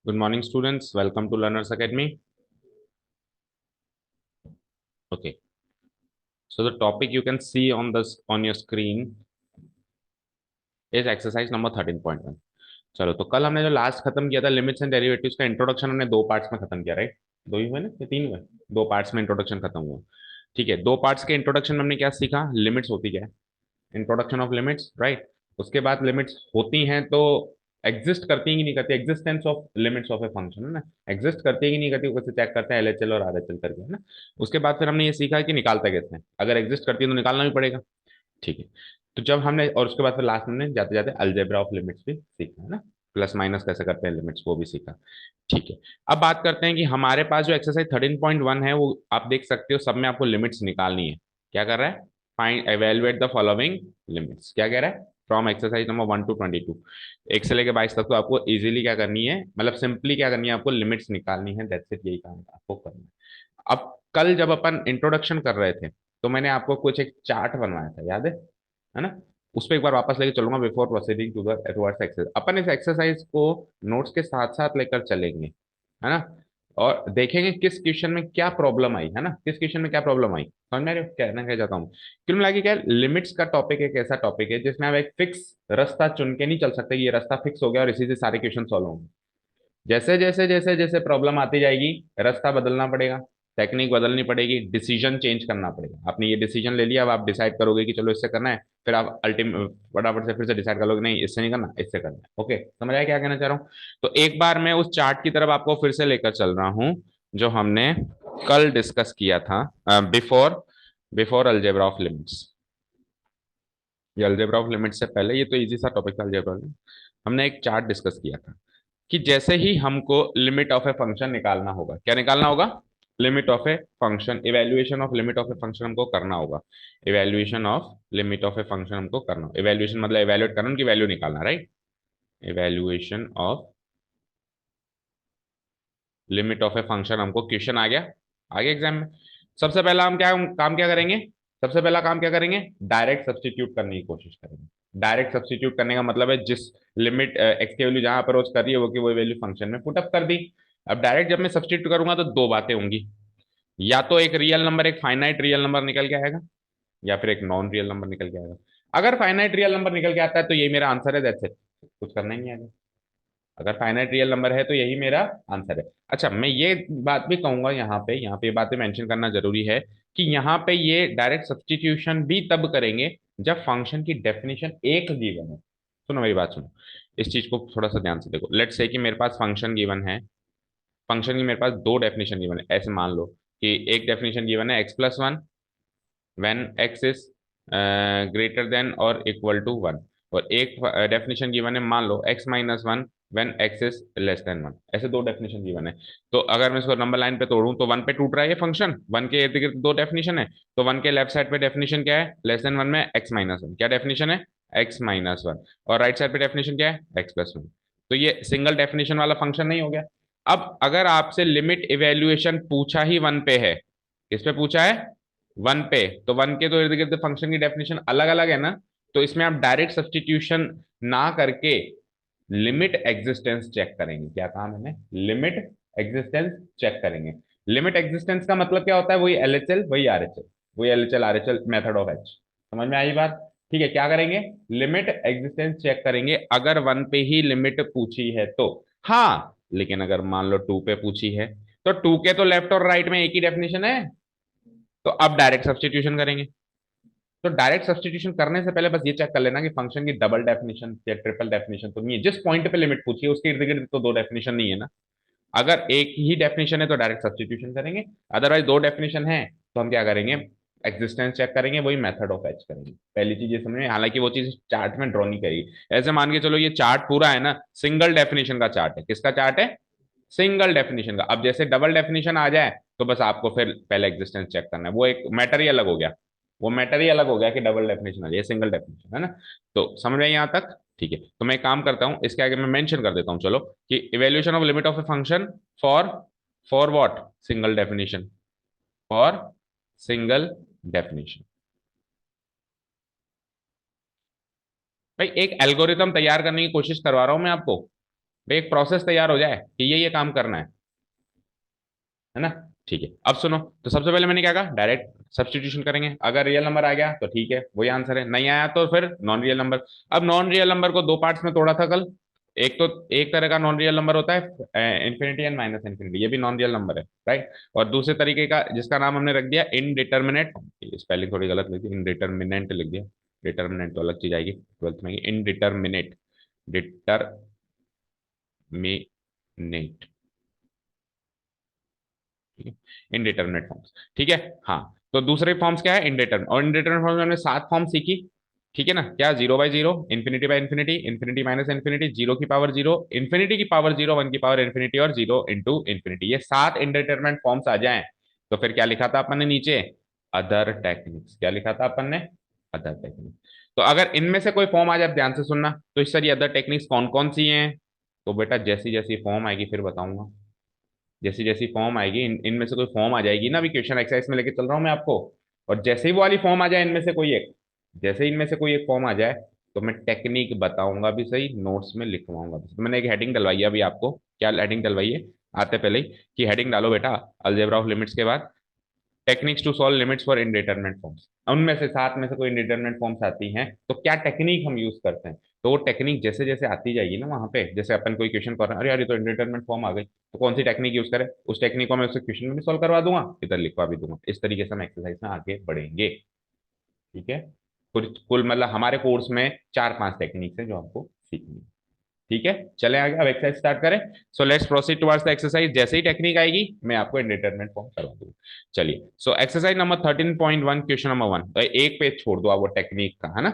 Good morning, students. Welcome to Learners Academy. Okay, so the topic you can see on this on your screen is exercise number 13.1. चलो, तो कल हमने जो last खत्म किया था लिमिट्स एंड डेरिवेटिव्स का इंट्रोडक्शन हमने दो पार्ट्स में खत्म किया, राइट? दो ही हुए ना या तीन हुए? दो पार्ट्स में इंट्रोडक्शन खत्म हुआ। ठीक है, दो पार्ट्स के इंट्रोडक्शन में हमने क्या सीखा? लिमिट्स होती क्या है, इंट्रोडक्शन ऑफ लिमिट्स, राइट? उसके बाद लिमिट्स होती हैं तो एग्जिस्ट करती है कि नहीं करती, existence of limits of a function, है ना? एग्जिस्ट करती है कि नहीं करती, उसे चेक करते हैं एलएचएल और आरएचएल करके, है ना? उसके बाद फिर हमने ये सीखा कि निकालता कैसे हैं, अगर एग्जिस्ट करती है तो निकालना भी पड़ेगा। ठीक है, तो जब हमने और उसके बाद फिर लास्ट में हमने जाते जाते अलजेब्रा ऑफ लिमिट्स भी सीखा, है ना? प्लस माइनस कैसे करते हैं लिमिट्स, वो भी सीखा। ठीक है, अब बात करते हैं कि हमारे पास जो एक्सरसाइज 13.1 है वो आप देख सकते हो, सब में आपको लिमिट्स निकालनी है। क्या कर रहा है? Find evaluate the following limits. क्या कह रहा है? फ्रॉम एक्सरसाइज नंबर 1 to 22, एक से लेकर 22 तक तो आपको इजीली क्या करनी है, मतलब सिंपली क्या करनी है, आपको लिमिट्स निकालनी है। दैट्स इट, यही काम आपको करना है। अब कल जब अपन इंट्रोडक्शन कर रहे थे तो मैंने आपको कुछ एक चार्ट बनवाया था, याद है ना? उस पर एक बार वापस लेके चलूंगा before proceeding to the towards exercise. अपन इस एक्सरसाइज को नोट्स के साथ साथ लेकर चलेंगे, है ना? और देखेंगे किस क्वेश्चन में क्या प्रॉब्लम आई, है ना? किस क्वेश्चन में क्या प्रॉब्लम आई, समझ में आ रही हो? कहना क्या चाहता हूँ, कुल मिला के क्या, लिमिट्स का टॉपिक एक ऐसा टॉपिक है जिसमें आप एक फिक्स रास्ता चुन के नहीं चल सकते कि ये रास्ता फिक्स हो गया और इसी से सारे क्वेश्चन सॉल्व होंगे। जैसे जैसे जैसे जैसे प्रॉब्लम आती जाएगी, रास्ता बदलना पड़ेगा, टेक्निक बदलनी पड़ेगी, डिसीजन चेंज करना पड़ेगा। आपने ये डिसीजन ले लिया, अब आप डिसाइड करोगे कि चलो इससे करना है, फिर आप अल्टीमेट फटाफट से फिर से डिसाइड करोगे नहीं इससे नहीं करना, इससे करना है। ओके, समझ आया क्या कहना चाह रहा हूँ? तो एक बार मैं उस चार्ट की तरफ आपको फिर से लेकर चल रहा हूँ जो हमने कल डिस्कस किया था, before before algebra of limits. ये अलजेब्रा ऑफ लिमिट्स से पहले, ये तो इजी सा टॉपिक था अलजेब्रा में, हमने एक चार्ट डिस्कस किया था कि जैसे ही हमको लिमिट ऑफ ए फंक्शन निकालना होगा, क्या निकालना होगा? Limit of a function, evaluation of limit of a function हमको करना होगा। Evaluation of limit of a function हमको करना, इवेल्युएशन मतलब इवेल्युएट करना, उनकी वैल्यू निकालना, right? Evaluation of limit of a function हमको क्वेश्चन आ गया, आगे एग्जाम में। सबसे पहला हम क्या काम क्या करेंगे? सबसे पहला काम क्या करेंगे? डायरेक्ट सब्स्टिट्यूट करने की कोशिश करेंगे। डायरेक्ट सब्स्टिट्यूट करने का मतलब है जिस लिमिट एक्स की वैल्यू जहां अप्रोच कर रही है वो की वो वैल्यू फंक्शन में पुट अप कर दी। अब डायरेक्ट जब मैं सब्स्टिट्यूट करूंगा तो दो बातें होंगी, या तो एक रियल नंबर, एक फाइनाइट रियल नंबर निकल के आएगा, या फिर एक नॉन रियल नंबर निकल के आएगा। अगर फाइनाइट रियल नंबर निकल के आता है तो ये मेरा आंसर है, दैट्स इट, कुछ करना ही नहीं आगे। अगर फाइनाइट रियल नंबर है तो यही मेरा आंसर है। अच्छा, मैं ये बात भी कहूंगा, यहाँ पे ये बातें मेंशन करना जरूरी है कि यहाँ पे ये डायरेक्ट सब्स्टिट्यूशन भी तब करेंगे जब फंक्शन की डेफिनेशन एक गिवन है। सुनो मेरी बात सुनो, इस चीज को थोड़ा सा ध्यान से देखो। लेट्स से कि मेरे पास फंक्शन गिवन है, फंक्शन की मेरे पास दो डेफिनेशन गिवन है। ऐसे मान लो कि एक डेफिनेशन गिवन है x+1 when x is greater than और इक्वल टू 1, और एक डेफिनेशन गिवन है मान लो x-1 when x is less than 1। ऐसे दो डेफिनेशन गिवन है। तो अगर मैं इसको नंबर लाइन पे तोड़ूं तो 1 पे टूट रहा है ये फंक्शन, 1 के इर्द गिर्द दो डेफिनेशन है। तो 1 के लेफ्ट साइड पे डेफिनेशन क्या है? लेस देन 1 में x-1, क्या डेफिनेशन है? x-1। और राइट साइड पे डेफिनेशन क्या है? x+1। तो ये सिंगल डेफिनेशन वाला फंक्शन नहीं हो गया? अब अगर आपसे लिमिट इवेल्युएशन पूछा ही 1 पे है, किस पे पूछा है? 1 पे, तो 1 के तो इर्द गिर्द फंक्शन की डेफिनेशन अलग अलग है ना? तो इसमें आप डायरेक्ट सब्स्टिट्यूशन ना करके लिमिट एग्जिस्टेंस चेक करेंगे। क्या कहा मैंने? लिमिट एग्जिस्टेंस चेक करेंगे। लिमिट एग्जिस्टेंस का मतलब क्या होता है? वही एलएचएल, वही आरएचएल, वही LHL RHL method of H. समझ में आई बात? ठीक है, क्या करेंगे? लिमिट एग्जिस्टेंस चेक करेंगे अगर 1 पे ही लिमिट पूछी है तो। हाँ, लेकिन अगर मान लो 2 पे पूछी है तो 2 के तो लेफ्ट और राइट में एक ही डेफिनेशन है, तो अब डायरेक्ट सब्स्टिट्यूशन करेंगे। तो डायरेक्ट सब्स्टिट्यूशन करने से पहले बस ये चेक कर लेना कि फंक्शन की डबल डेफिनेशन या ट्रिपल डेफिनेशन तो नहीं है। जिस पॉइंट पे लिमिट पूछी है उसके इर्द गिर्द तो दो डेफिनेशन नहीं है ना? अगर एक ही डेफिनेशन है तो डायरेक्ट सब्स्टिट्यूशन करेंगे, अदरवाइज दो डेफिनेशन है तो हम क्या करेंगे? एग्जिस्टेंस चेक करेंगे, वही मेथड ऑफ एच करेंगे। पहली चीज ये समझे, हालांकि वो चीज चार्ट में ड्रॉ नहीं करेगी। ऐसे मान के चलो ये चार्ट पूरा है ना, सिंगल डेफिनेशन का चार्ट है। किसका चार्ट है? सिंगल डेफिनेशन का। अब जैसे डबल डेफिनेशन आ जाए तो बस आपको फिर पहले एग्जिस्टेंस चेक करना है, वो एक मैटर ही अलग हो गया। वो मैटर ही अलग हो गया कि डबल डेफिनेशन आ जाए, सिंगल डेफिनेशन है ना? तो समझ में यहां तक? ठीक है, तो मैं एक काम करता हूं, इसके आगे मैं मेंशन कर देता हूं चलो, कि evaluation of limit of a function for for what? Single definition, for single definition. भाई एक एल्गोरिथम तैयार करने की कोशिश करवा रहा हूं मैं आपको, भाई एक प्रोसेस तैयार हो जाए कि ये काम करना है ना। ठीक है, अब सुनो। तो सबसे पहले मैंने क्या कहा, डायरेक्ट सब्स्टिट्यूशन करेंगे। अगर रियल नंबर आ गया तो ठीक है, वही आंसर है, नहीं आया तो फिर नॉन रियल नंबर। अब नॉन रियल नंबर को दो पार्ट्स में तोड़ा था कल। एक तो एक तरह का नॉन रियल नंबर होता है इन्फिनिटी एंड माइनस इन्फिनिटी, ये भी नॉन रियल नंबर है, राइट। और दूसरे तरीके का जिसका नाम हमने रख दिया इनडिटर्मिनेट, स्पेलिंग थोड़ी गलत लिखी, इनडिटर्मिनेंट लिख दिया। डिटर्मिनेंट तो अलग चीज आएगी ट्वेल्थ में, इनडिटर्मिनेट, डिटर्मिनेट, ठीक है, इनडिटरमिनेट फॉर्म्स, ठीक है। हाँ, तो दूसरे फॉर्म्स क्या है, इनडिटरमिनेट। और इनडिटरमिनेट फॉर्म्स में हमने 7 फॉर्म सीखी, ठीक है ना। क्या, 0/0, infinity by infinity, infinity minus infinity, zero की पावर जीरो, इन्फिनिटी की पावर जीरो, वन की पावर इन्फिनिटी, और जीरो इंटू इन्फिनिटी। ये 7 इनडिटरमिनेट फॉर्म्स आ जाएं तो फिर क्या लिखा था अपन ने नीचे, अदर टेक्निक्स। क्या लिखा था अपन ने, अदर टेक्निक्स। तो अगर इनमें से कोई फॉर्म आ जाए, ध्यान से सुनना, तो इस सारी अदर टेक्निक्स कौन कौन सी हैं, तो बेटा जैसी जैसी फॉर्म आएगी फिर बताऊंगा। जैसी जैसी फॉर्म आएगी, इनमें से कोई फॉर्म आ जाएगी ना, अभी क्वेश्चन एक्सरसाइज में लेके चल रहा हूँ मैं आपको। और जैसे ही वो वाली फॉर्म आ जाए इनमें से कोई एक, जैसे ही इनमें से कोई एक फॉर्म आ जाए, तो मैं टेक्निक बताऊंगा भी सही, नोट्स में लिखवाऊंगा भी सही। तो मैंने एक हेडिंग डलवाई है अभी आपको, क्या हेडिंग डलवाई है, आते पहले ही, कि हेडिंग डालो बेटा, अलजेब्रा ऑफ लिमिट्स के बाद techniques to solve limits for indeterminate forms. उनमें से 7 में से कोई इनडिटरमिनेट फॉर्म्स आती हैं तो क्या टेक्निक हम यूज करते हैं। तो वो टेक्निक जैसे जैसे आती जाएगी ना वहां पे, जैसे अपन कोई क्वेश्चन कर रहे हैं, अरे यार ये तो इनडिटरमिनेट फॉर्म आ गई, तो कौन सी टेक्निक यूज करें, उस टेक्निक को मैं उस क्वेश्चन में भी सॉल्व करवा दूंगा, इधर लिखवा भी दूंगा। इस तरीके से हम एक्सरसाइज में आगे बढ़ेंगे, ठीक है। कुल कुल मतलब हमारे कोर्स में 4-5 टेक्निक्स है जो हमको सीखनी है, ठीक है। चले आगे, अब एक्सरसाइज स्टार्ट करें। So let's proceed towards the exercise. जैसे ही टेक्निक आएगी मैं आपको इंडिटरमिनेट फॉर्म करवा दूंगा। चलिए, so exercise number 13.1, question number 1। तो एक पेज छोड़ दो आप वो टेक्निक का, है ना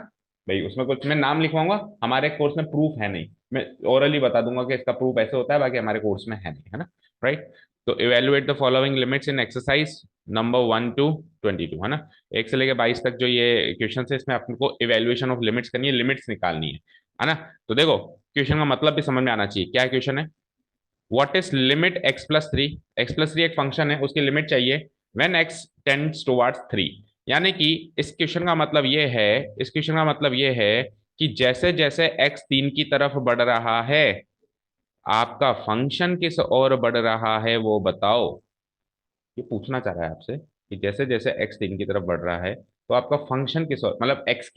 भाई, उसमें कुछ मैं नाम लिखवाऊंगा। हमारे कोर्स में प्रूफ है नहीं, मैं ओरली बता दूंगा कि इसका प्रूफ ऐसे होता है, बाकी हमारे कोर्स में है नहीं, है ना, राइट। तो evaluate the following limits in exercise number 1 to 22, है ना। 1 से लेकर 22 तक जो ये क्वेश्चन है, इसमें आपको इवेल्युएशन ऑफ लिमिट्स करनी है, लिमिट्स निकालनी है ना। तो देखो, क्वेश्चन का मतलब भी समझ में आना चाहिए, क्या क्वेश्चन है, what is limit x+3। x+3 एक फंक्शन है, उसकी लिमिट चाहिए व्हेन x टेंड्स टुवर्ड्स 3। यानी कि इस क्वेश्चन का मतलब ये है, इस क्वेश्चन का मतलब ये है कि जैसे जैसे x 3 की तरफ बढ़ रहा है, आपका फंक्शन किस ओर बढ़ रहा है वो बताओ। ये पूछना चाह रहा है आपसे कि जैसे जैसे x 3 की तरफ बढ़ रहा है तो आपका फंक्शन किस ओर, मतलब x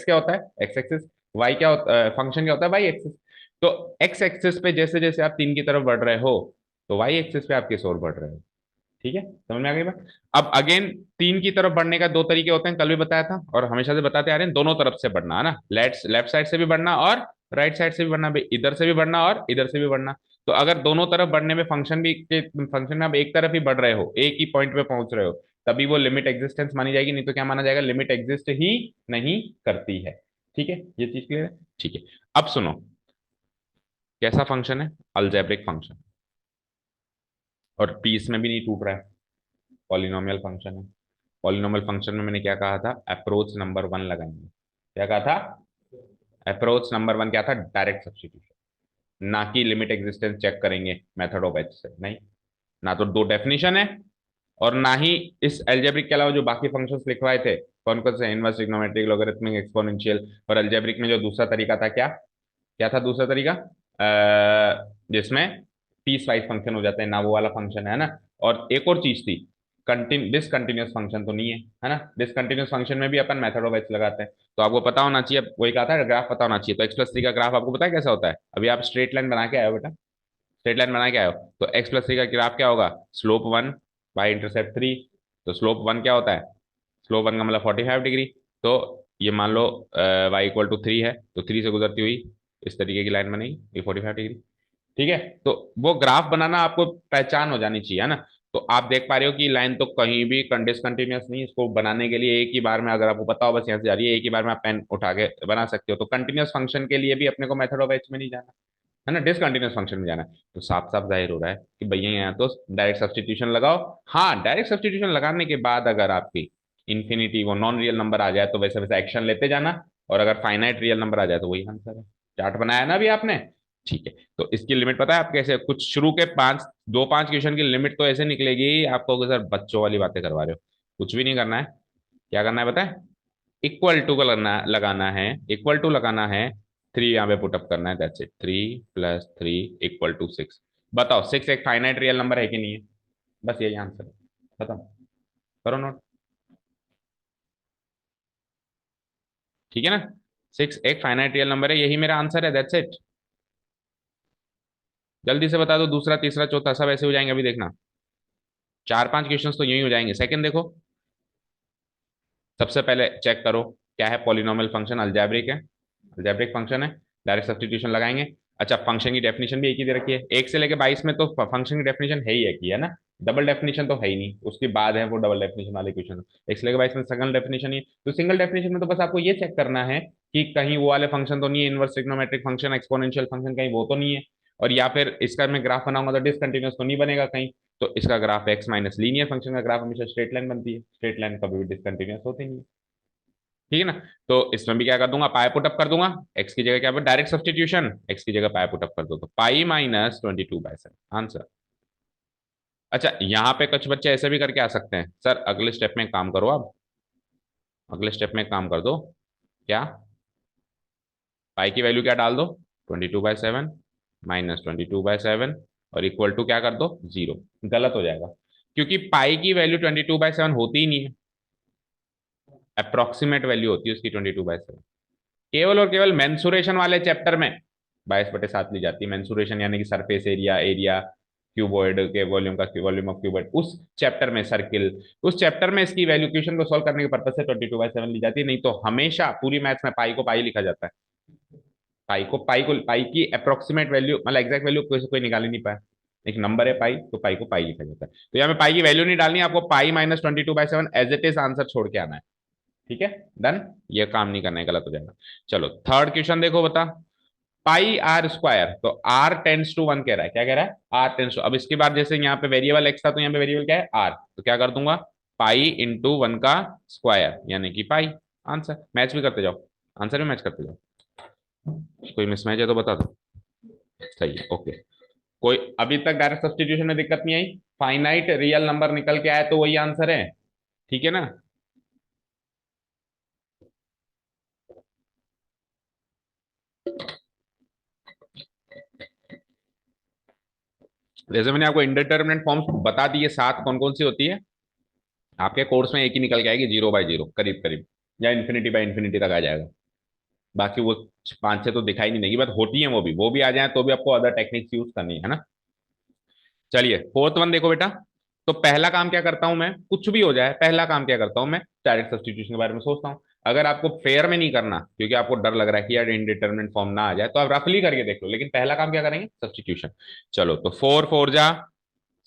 क्या होता है, x एक्सिस, y क्या होता है, फंक्शन क्या होता है, y एक्सिस। तो x एक्सिस पे जैसे जैसे आप 3 की तरफ बढ़ रहे हो, तो y एक्सिस पे आप किस ओर बढ़ रहे हो, ठीक है, समझ में आ गई बात। अब अगेन, 3 की तरफ बढ़ने का दो तरीके होते हैं, कल भी बताया था और हमेशा से बताते आ रहे हैं, दोनों तरफ से बढ़ना, है ना, लेफ्ट लेफ्ट साइड से भी बढ़ना और राइट साइड से भी बढ़ना, भाई इधर से भी बढ़ना और इधर से भी बढ़ना। तो अगर दोनों तरफ बढ़ने में फंक्शन में आप एक तरफ ही बढ़ रहे हो, एक ही पॉइंट पे पहुंच रहे हो, तभी वो लिमिट एग्जिस्टेंस मानी जाएगी, नहीं तो क्या माना जाएगा, लिमिट एग्जिस्ट ही नहीं करती है, ठीक है, ये चीज क्लियर है, ठीक है। अब सुनो, कैसा फंक्शन है, अलजेब्रिक फंक्शन, और पीस में भी नहीं टूट रहा है, पॉलिनोमियल फंक्शन है। पॉलिनोमियल फंक्शन में मैंने क्या कहा था, अप्रोच नंबर 1 लगाएंगे। क्या कहा था, अप्रोच नंबर 1 क्या था, डायरेक्ट सब्स्टिट्यूशन, ना कि लिमिट एग्जिस्टेंस चेक करेंगे मेथड ऑफ एच से, नहीं। ना तो दो डेफिनेशन है, और ना ही इस एल्जेब्रिक के अलावा जो बाकी फंक्शंस लिखवाए थे, कौन कौन से, इनवर्स, ट्रिग्नोमेट्रिक, लॉगरिथमिक, एक्सपोनेंशियल। और एल्जेब्रिक में जो दूसरा तरीका था, क्या क्या था दूसरा तरीका, जिसमें पीस वाइज फंक्शन हो जाते हैं, ना वो वाला फंक्शन है ना। और एक और चीज थी, डिसकंटिन्यूस फंक्शन तो नहीं है ना। डिसकंटिन्यूस फंक्शन में भी अपन मेथड ऑफ एच लगाते हैं, तो आपको पता होना चाहिए, वही कहा था ग्राफ पता होना चाहिए। तो x+3 का ग्राफ आपको पता है कैसा होता है, अभी आप स्ट्रेट लाइन बना के आए हो बेटा, स्ट्रेट लाइन बना के आए हो, तो x+3 का ग्राफ क्या होगा, स्लोप 1 बाई इंटरसेप्ट 3। तो स्लोप 1 क्या होता है, स्लोप 1 का मतलब 45 डिग्री। तो ये मान लो y = 3 है, तो 3 से गुजरती हुई इस तरीके की लाइन बनेगी, ये 45 डिग्री, ठीक है। तो वो ग्राफ बनाना आपको पहचान हो जानी चाहिए, है ना। तो आप देख पा रहे हो कि लाइन तो कहीं भी डिसकंटिन्यूअस नहीं, इसको बनाने के लिए एक ही बार में, अगर आपको पता हो बस यहाँ से जा रही है, एक ही बार में आप पेन उठा के बना सकते हो। तो कंटिन्यूअस फंक्शन के लिए भी अपने को मेथड ऑफ एच में नहीं जाना, है ना, डिसकंटिन्यूअस फंक्शन में जाना है। तो साफ साफ जाहिर हो रहा है कि भैया यहाँ तो डायरेक्ट सब्स्टिट्यूशन लगाओ। हाँ, डायरेक्ट सब्स्टिट्यूशन लगाने के बाद अगर आपकी इन्फिनिटी वो नॉन रियल नंबर आ जाए तो वैसे वैसे एक्शन लेते जाना, और अगर फाइनाइट रियल नंबर आ जाए तो वही आंसर है। चार्ट बनाया ना अभी आपने, ठीक है। तो इसकी लिमिट पता है आप कैसे, कुछ शुरू के 5 क्वेश्चन की लिमिट तो ऐसे निकलेगी आपको कि सर बच्चों वाली बातें करवा रहे हो। कुछ भी नहीं करना है, क्या करना है पता है, इक्वल टू का लगाना है, इक्वल टू लगाना है 3 यहाँ पे पुटअप करना है, दैट्स इट। 3 + 3 = 6। बताओ 6 एक फाइनाइट रियल नंबर है कि नहीं है? बस यही आंसर है। बताओ, करो नोट। ठीक है ना? 6 एक फाइनाइट रियल नंबर है, यही मेरा आंसर है, दैट्स इट। जल्दी से बता दो, दूसरा तीसरा चौथा सब ऐसे हो जाएंगे, अभी देखना। 4-5 क्वेश्चंस तो यूं ही हो जाएंगे। सेकंड देखो, सबसे पहले चेक करो क्या है, पॉलिनोमियल फंक्शन अलजेब्रिक है, अलजेब्रिक फंक्शन है, डायरेक्ट सब्स्टिट्यूशन लगाएंगे। अच्छा, फंक्शन की डेफिनेशन भी एक ही दे रखी है, 1 से लेके 22 में तो फंक्शन की डेफिनेशन है ही एक ही है ना, डबल डेफिनेशन तो है ही नहीं, उसके बाद है वो डबल डेफिनेशन वाले क्वेश्चन। 1 से लेके 22 में सिंगल डेफिनेशन ही है। तो सिंगल डेफिनेशन में तो बस आपको ये चेक करना है कि कहीं वो वाले फंक्शन तो नहीं है, inverse trigonometric function, exponential function, कहीं वो तो नहीं है। और या फिर इसका मैं ग्राफ बनाऊंगा तो डिसकंटिन्यूअस तो नहीं बनेगा कहीं। तो इसका graph x minus linear function का ग्राफ हमेशा स्ट्रेट लाइन बनती है, स्ट्रेट लाइन कभी भी डिसकंटिन्यूअस होती नहीं है। ठीक है ना? तो इसमें भी क्या कर दूंगा, पाई पुट अप कर दूंगा, एक्स की जगह क्या, डायरेक्ट सब्स्टिट्यूशन, एक्स की जगह पाई पुट अप कर दो, तो पाई - 22/7 आंसर। अच्छा, यहाँ पे कुछ बच्चे ऐसे भी करके आ सकते हैं, सर अगले स्टेप में काम करो, आप अगले स्टेप में काम कर दो। क्या? पाई की वैल्यू क्या डाल दो, 22/7 -22/7 और इक्वल टू क्या कर दो, 0। गलत हो जाएगा, क्योंकि पाई की वैल्यू 22/7 होती ही नहीं है, अप्रोक्सीमेट वैल्यू होती है उसकी 22/7। केवल और केवल मेंसुरेशन वाले चैप्टर में 22/7 ली जाती है, मेंसुरेशन यानी कि सरफेस एरिया, एरिया क्यूबॉइड के वॉल्यूम का, वॉल्यूम ऑफ क्यूबॉइड, उस चैप्टर में सर्किल, उस चैप्टर में इसकी वैल्यू क्वेश्चन को सॉल्व करने के पर्पज से 22/7 ली जाती है, नहीं तो हमेशा पूरी मैथ्स में पाई को पाई लिखा जाता है। पाई की अप्रोक्सीमेट वैल्यू, मतलब एग्जैक्ट वैल्यू कोई निकाल ही नहीं पाया। एक नंबर है पाई, तो पाई को पाई लिखा जाता है। तो यहाँ पे पाई की वैल्यू नहीं डालनी, आपको पाई - 22/7 एज इट इज आंसर छोड़ के आना है। ठीक है, डन। ये काम नहीं करना है, गलत हो जाएगा। चलो थर्ड क्वेश्चन देखो, बता। पाई आर स्क्वायर, तो आर टेंस टू 1 कह रहा है, क्या कह रहा है, आर टेंस टू। अब इसके बाद जैसे यहाँ पे वेरिएबल एक्स था, तो यहाँ पे वेरिएबल क्या है, आर, तो क्या कर दूंगा, पाई इंटू 1 का स्क्वायर यानी कि पाई। आंसर मैच भी करते जाओ, आंसर भी मैच करते जाओ। कोई मिसमैच है तो बता दो। सही है, ओके। कोई अभी तक डायरेक्ट सब्स्टिट्यूशन में दिक्कत नहीं आई, फाइनाइट रियल नंबर निकल के आए तो वही आंसर है। ठीक है ना? जैसे मैंने आपको इंडिटरमिनेट फॉर्म्स बता दिए, 7 कौन कौन सी होती है, आपके कोर्स में एक ही निकल के आएगी, 0/0 करीब करीब, या इन्फिनिटी तक आ जाएगा। बाकी वो 5-6 तो दिखाई नहीं देगी, बट होती है, वो भी आ जाए तो भी आपको अदर टेक्निक्स यूज करनी है ना। चलिए फोर्थ वन देखो बेटा। तो पहला काम क्या करता हूं मैं, कुछ भी हो जाए, पहला काम क्या करता हूं मैं, डायरेक्ट सब्स्टिट्यूशन के बारे में सोचता हूं। अगर आपको फेयर में नहीं करना, क्योंकि आपको डर लग रहा है कि यार इनडिटरमिनेट फॉर्म ना आ जाए, तो आप रफली करके देख लो, लेकिन पहला काम क्या करेंगे, सब्स्टिट्यूशन। चलो तो 4 4 जा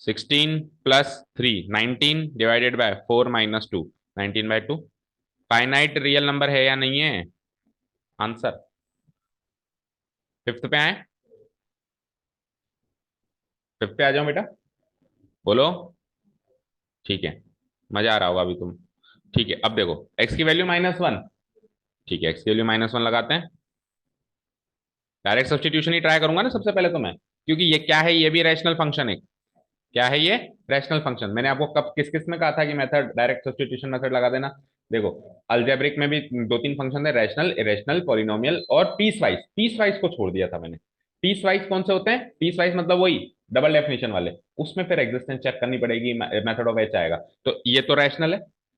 16 + 3 19 divided by 4 - 2 19/2। Finite real number है या नहीं है? आंसर फिफ्थ पे आए, फिफ्थ पे आ जाओ बेटा, बोलो। ठीक है, मजा आ रहा होगा अभी तुम। ठीक है, अब देखो एक्स की वैल्यू -1। ठीक है, एक्स की वैल्यू -1 लगाते हैं, डायरेक्ट सब्स्टिट्यूशन ही ट्राई करूंगा ना सबसे पहले तो मैं, क्योंकि ये क्या है, ये भी रैशनल फंक्शन है। क्या है ये, रैशनल फंक्शन। मैंने आपको कब किस किस में कहा था कि मेथड, डायरेक्ट सब्स्टिट्यूशन मेथड लगा देना। देखो अलजेब्रिक में भी 2-3 फंक्शन है, रैशनल, इरेशनल, पॉलिनोमियल और पीस वाइज। पीस वाइज को छोड़ दिया था मैंने। पीस वाइज कौन से होते हैं, पीस वाइज मतलब वही डबल डेफिनेशन वाले, उसमें फिर एग्जिस्टेंस चेक करनी पड़ेगी, मेथड ऑफ एच आएगा। तो ये तो रैशनल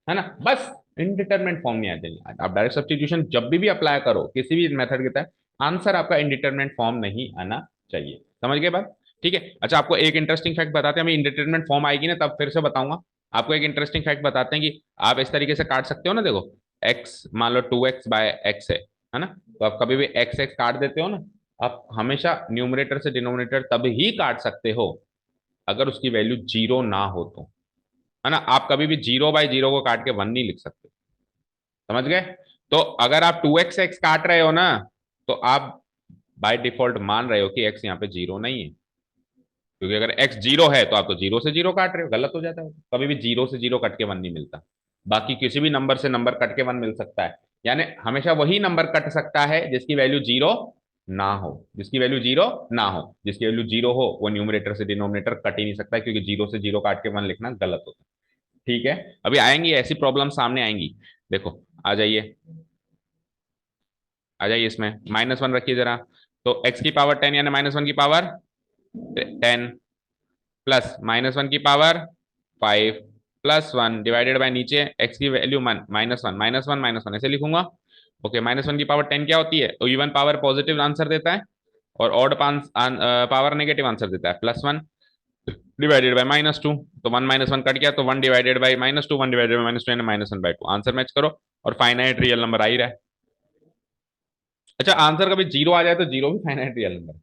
है ना, बस इनडिटरमिनेट फॉर्म नहीं आ जाएगी। आप डायरेक्ट सब्स्टिट्यूशन जब भी अप्लाई करो किसी भी मेथड के तहत, आंसर आपका इनडिटरमिनेट फॉर्म नहीं आना चाहिए। समझ गए बात? ठीक है। अच्छा, आपको एक इंटरेस्टिंग फैक्ट बताते हैं, अभी इंडिटरमिनेट फॉर्म आएगी ना तब फिर से बताऊंगा। आपको एक इंटरेस्टिंग फैक्ट बताते हैं कि आप इस तरीके से काट सकते हो ना, देखो एक्स मान लो 2x/x है ना, तो आप कभी भी एक्स एक्स काट देते हो ना, आप हमेशा न्यूमरेटर से डिनोमिनेटर तब ही काट सकते हो अगर उसकी वैल्यू 0 ना हो तो, है ना। आप कभी भी 0/0 को काट के 1 नहीं लिख सकते। समझ गए? तो अगर आप 2x काट रहे हो ना, तो आप बाय डिफॉल्ट मान रहे हो कि x यहाँ पे 0 नहीं है, क्योंकि अगर x 0 है तो आप तो 0 से 0 काट रहे हो, गलत हो जाता है। कभी भी 0 से 0 कट के 1 नहीं मिलता। बाकी किसी भी नंबर से नंबर कट के 1 मिल सकता है, यानी हमेशा वही नंबर कट सकता है जिसकी वैल्यू 0 ना हो, जिसकी वैल्यू 0 ना हो, जिसकी वैल्यू 0 हो वो न्यूमरेटर से डिनोमिनेटर कट ही नहीं सकता, क्योंकि 0 से 0 काट के 1 लिखना गलत होता है। ठीक है, अभी आएंगी ऐसी प्रॉब्लम सामने आएंगी, देखो आ जाइए। आ जाइए इसमें -1 रखिए जरा। तो x की पावर 10 यानी -1 की पावर 10 प्लस -1 की पावर 5 प्लस 1 डिवाइडेड बाय नीचे x की वैल्यू -1 ऐसे लिखूंगा। ओके, -1 की पावर 10 क्या होती है? तो इवन पावर पॉजिटिव आंसर देता है और ऑड पावर नेगेटिव आंसर देता है। +1 डिवाइडेड बाय -2, तो 1 - 1 कट गया, तो 1 डिवाइडेड बाय -2, 1 डिवाइडेड बाय -2 यानी -1/2। आंसर मैच करो और फाइनाइट रियल नंबर आ ही रहा है। अच्छा, आंसर कभी जीरो आ जाए तो जीरो भी finite real number.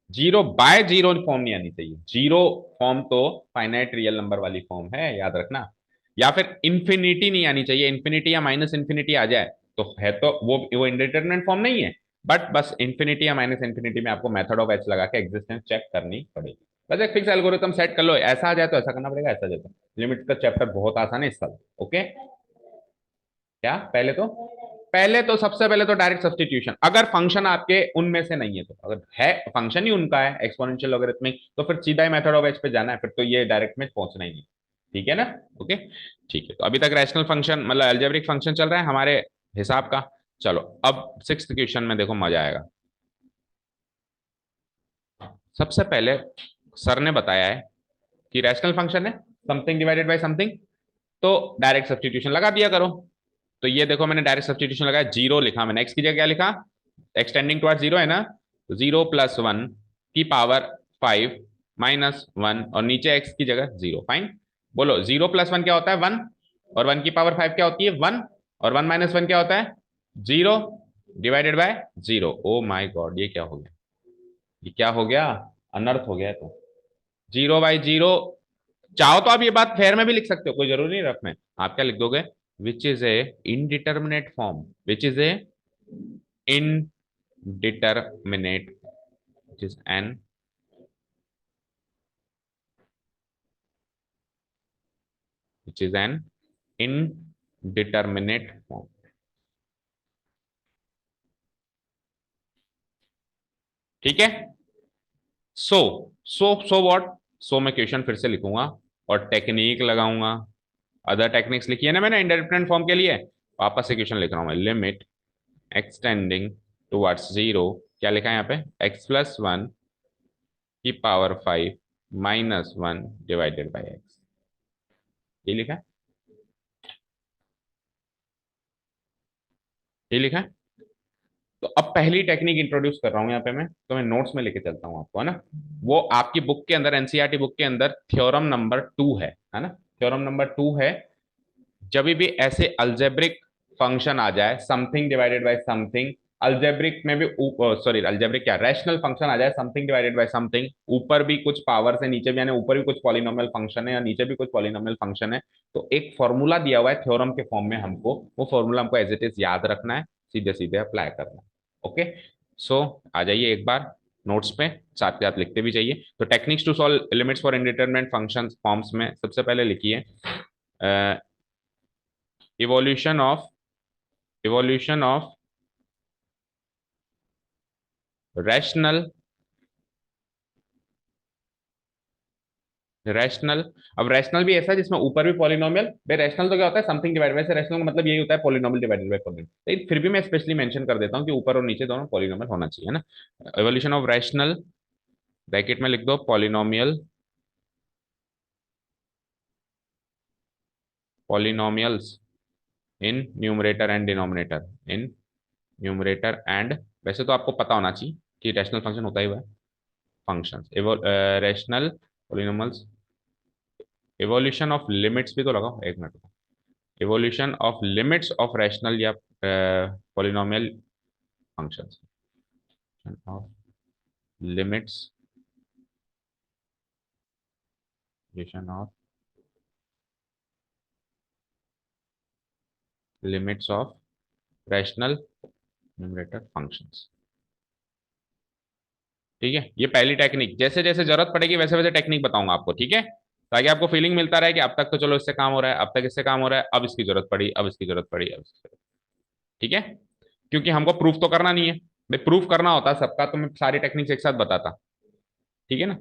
Zero by zero form नहीं आनी चाहिए। जीरो फॉर्म तो फाइनाइट रियल नंबर वाली फॉर्म है, याद रखना। या फिर इंफिनिटी नहीं आनी चाहिए। इंफिनिटी या माइनस इंफिनिटी आ जाए तो है तो वो इंडिटरमिनेट फॉर्म नहीं है। बट बस इंफिनिटी या माइनस इंफिनिटी में आपको मेथड ऑफ एच लगा के एग्जिस्टेंस चेक करनी पड़ेगी। बस एक फिक्स एल्गोरिथम सेट कर लो, ऐसा आ जाए तो ऐसा करना पड़ेगा, ऐसा आ जाए तो। लिमिट का चैप्टर बहुत आसान है इस साल। ओके, क्या पहले तो सबसे पहले तो डायरेक्ट सब्सटीट्यूशन। अगर फंक्शन आपके उनमें से नहीं है, तो अगर है फंक्शन ही उनका है एक्सपोनेंशियल लॉगरिथमिक, तो फिर सीधा ही मेथड ऑफ एच पे जाना है, फिर तो ये डायरेक्ट में पहुंचना ही नहीं। ठीक है ना? ओके, ठीक है। तो अभी तक रैशनल फंक्शन मतलब अलजेब्रिक फंक्शन चल रहा है हमारे हिसाब का। चलो अब सिक्स्थ क्वेश्चन में देखो मजा आएगा। सबसे पहले सर ने बताया है कि रैशनल फंक्शन है समथिंग डिवाइडेड बाय समथिंग, तो डायरेक्ट सब्सटीट्यूशन लगा दिया करो। तो ये देखो मैंने डायरेक्ट सब्सटीट्यूशन लगाया, जीरो लिखा मैंने, एक्स की जगह क्या लिखा? एक्सटेंडिंग टुवर्ड्स जीरो है ना, तो 0 + 1 की पावर 5 -1 और नीचे एक्स की जगह जीरो। फाइन। बोलो 0 + 1 क्या होता है? 1। और 1 की पावर 5 क्या होती है? 1। और 1 - 1 क्या होता है? Zero divided by zero. Oh my God, ये क्या हो गया? ये क्या हो गया? अनर्थ हो गया है। तो 0/0। चाहो तो आप ये बात फेयर में भी लिख सकते हो, कोई जरूरी नहीं रफ में। आप क्या लिख दोगे? विच is a indeterminate form, which is A indeterminate, which is an which is an indeterminate form। ठीक है। सो सो व्हाट, सो मैं क्वेश्चन फिर से लिखूंगा और टेक्निक लगाऊंगा। अदर टेक्निक्स लिखी है ना मैंने इंडिटरमिनेट फॉर्म के लिए, वापस से क्वेश्चन लिख रहा हूं मैं। लिमिट एक्सटेंडिंग टुवर्ड्स जीरो, क्या लिखा है यहाँ पे? x+1 की पावर 5 -1 डिवाइडेड बाई एक्स, ये लिखा है, ये लिखा है। तो अब पहली टेक्निक इंट्रोड्यूस कर रहा हूं यहाँ पे मैं, तो मैं नोट्स में लेके चलता हूँ आपको, है ना। वो आपकी बुक के अंदर, एनसीईआरटी बुक के अंदर थ्योरम नंबर 2 है ना। थ्योरम नंबर 2 है, जब भी ऐसे अल्जेब्रिक फंक्शन आ जाए something divided by something, algebraic में भी सॉरी अल्जेब्रिक क्या, रैशनल फंक्शन आ जाए समथिंग डिवाइडेड बाय समथिंग, ऊपर भी कुछ पावर से नीचे भी, यानी ऊपर भी कुछ पॉलिनोमियल फंक्शन है और नीचे भी कुछ पॉलिनोमियल फंक्शन है, तो एक फॉर्मूला दिया हुआ है थ्योरम के फॉर्म में हमको, वो फॉर्मूला हमको एज इट इज याद रखना है, सीधे सीधे अप्लाई करना है। ओके, सो आ जाइए एक बार नोट्स पे, साथ साथ लिखते भी जाइए। तो techniques to solve limits for indeterminate functions forms में सबसे पहले लिखिए evolution of evolution of rational rational. अब रैशनल भी ऐसा है जिसमें ऊपर भी पॉलिनोमियल, भाई रैशनल तो क्या होता है? समथिंग डिवाइड, वैसे रैशनल का मतलब यही होता है पॉलिनोमियल डिवाइडेड बाय पॉलिनोमियल, लेकिन फिर भी मैं स्पेशली मेंशन कर देता हूँ कि ऊपर और नीचे दोनों पॉलिनोमियल होना चाहिए ना। एवोल्यूशन ऑफ रैशनल, ब्रैकेट में लिख दो polynomial, polynomials in numerator and denominator, in numerator and, वैसे तो आपको पता होना चाहिए कि रैशनल फंक्शन होता ही हुआ है functions, rational polynomials. Evolution of limits भी तो लगाओ, एक minute. Evolution of limits of rational या polynomial functions of limits, of limits of rational numerator functions. ठीक है, ये पहली टेक्निक, जैसे जैसे जरूरत पड़ेगी वैसे वैसे टेक्निक बताऊंगा आपको, ठीक है, ताकि आपको फीलिंग मिलता रहे कि अब तक तो चलो इससे काम हो रहा है, अब तक इससे काम हो रहा है, अब इसकी जरूरत पड़ी, अब इसकी जरूरत पड़ी, अब इसकी जरूरत। ठीक है, क्योंकि हमको प्रूफ तो करना नहीं है भाई, प्रूफ करना होता सबका तो मैं सारी टेक्निक्स एक साथ बताता। ठीक है ना?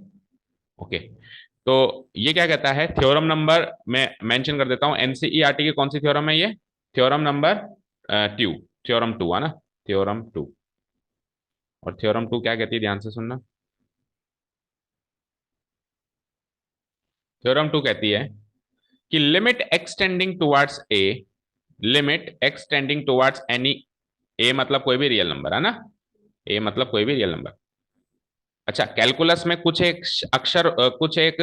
ओके, तो ये क्या कहता है, थ्योरम नंबर मैं मेंशन कर देता हूं, एनसीईआरटी की कौन सी थ्योरम है ये? थ्योरम नंबर 2, थ्योरम 2 है ना। Theorem two. और थ्योरम टू क्या कहती है, ध्यान से सुनना। थ्योरम टू कहती है कि limit extending towards A, limit extending towards any, A मतलब कोई भी रियल नंबर है ना, ए मतलब कोई भी रियल नंबर। अच्छा, कैलकुलस में कुछ एक अक्षर कुछ एक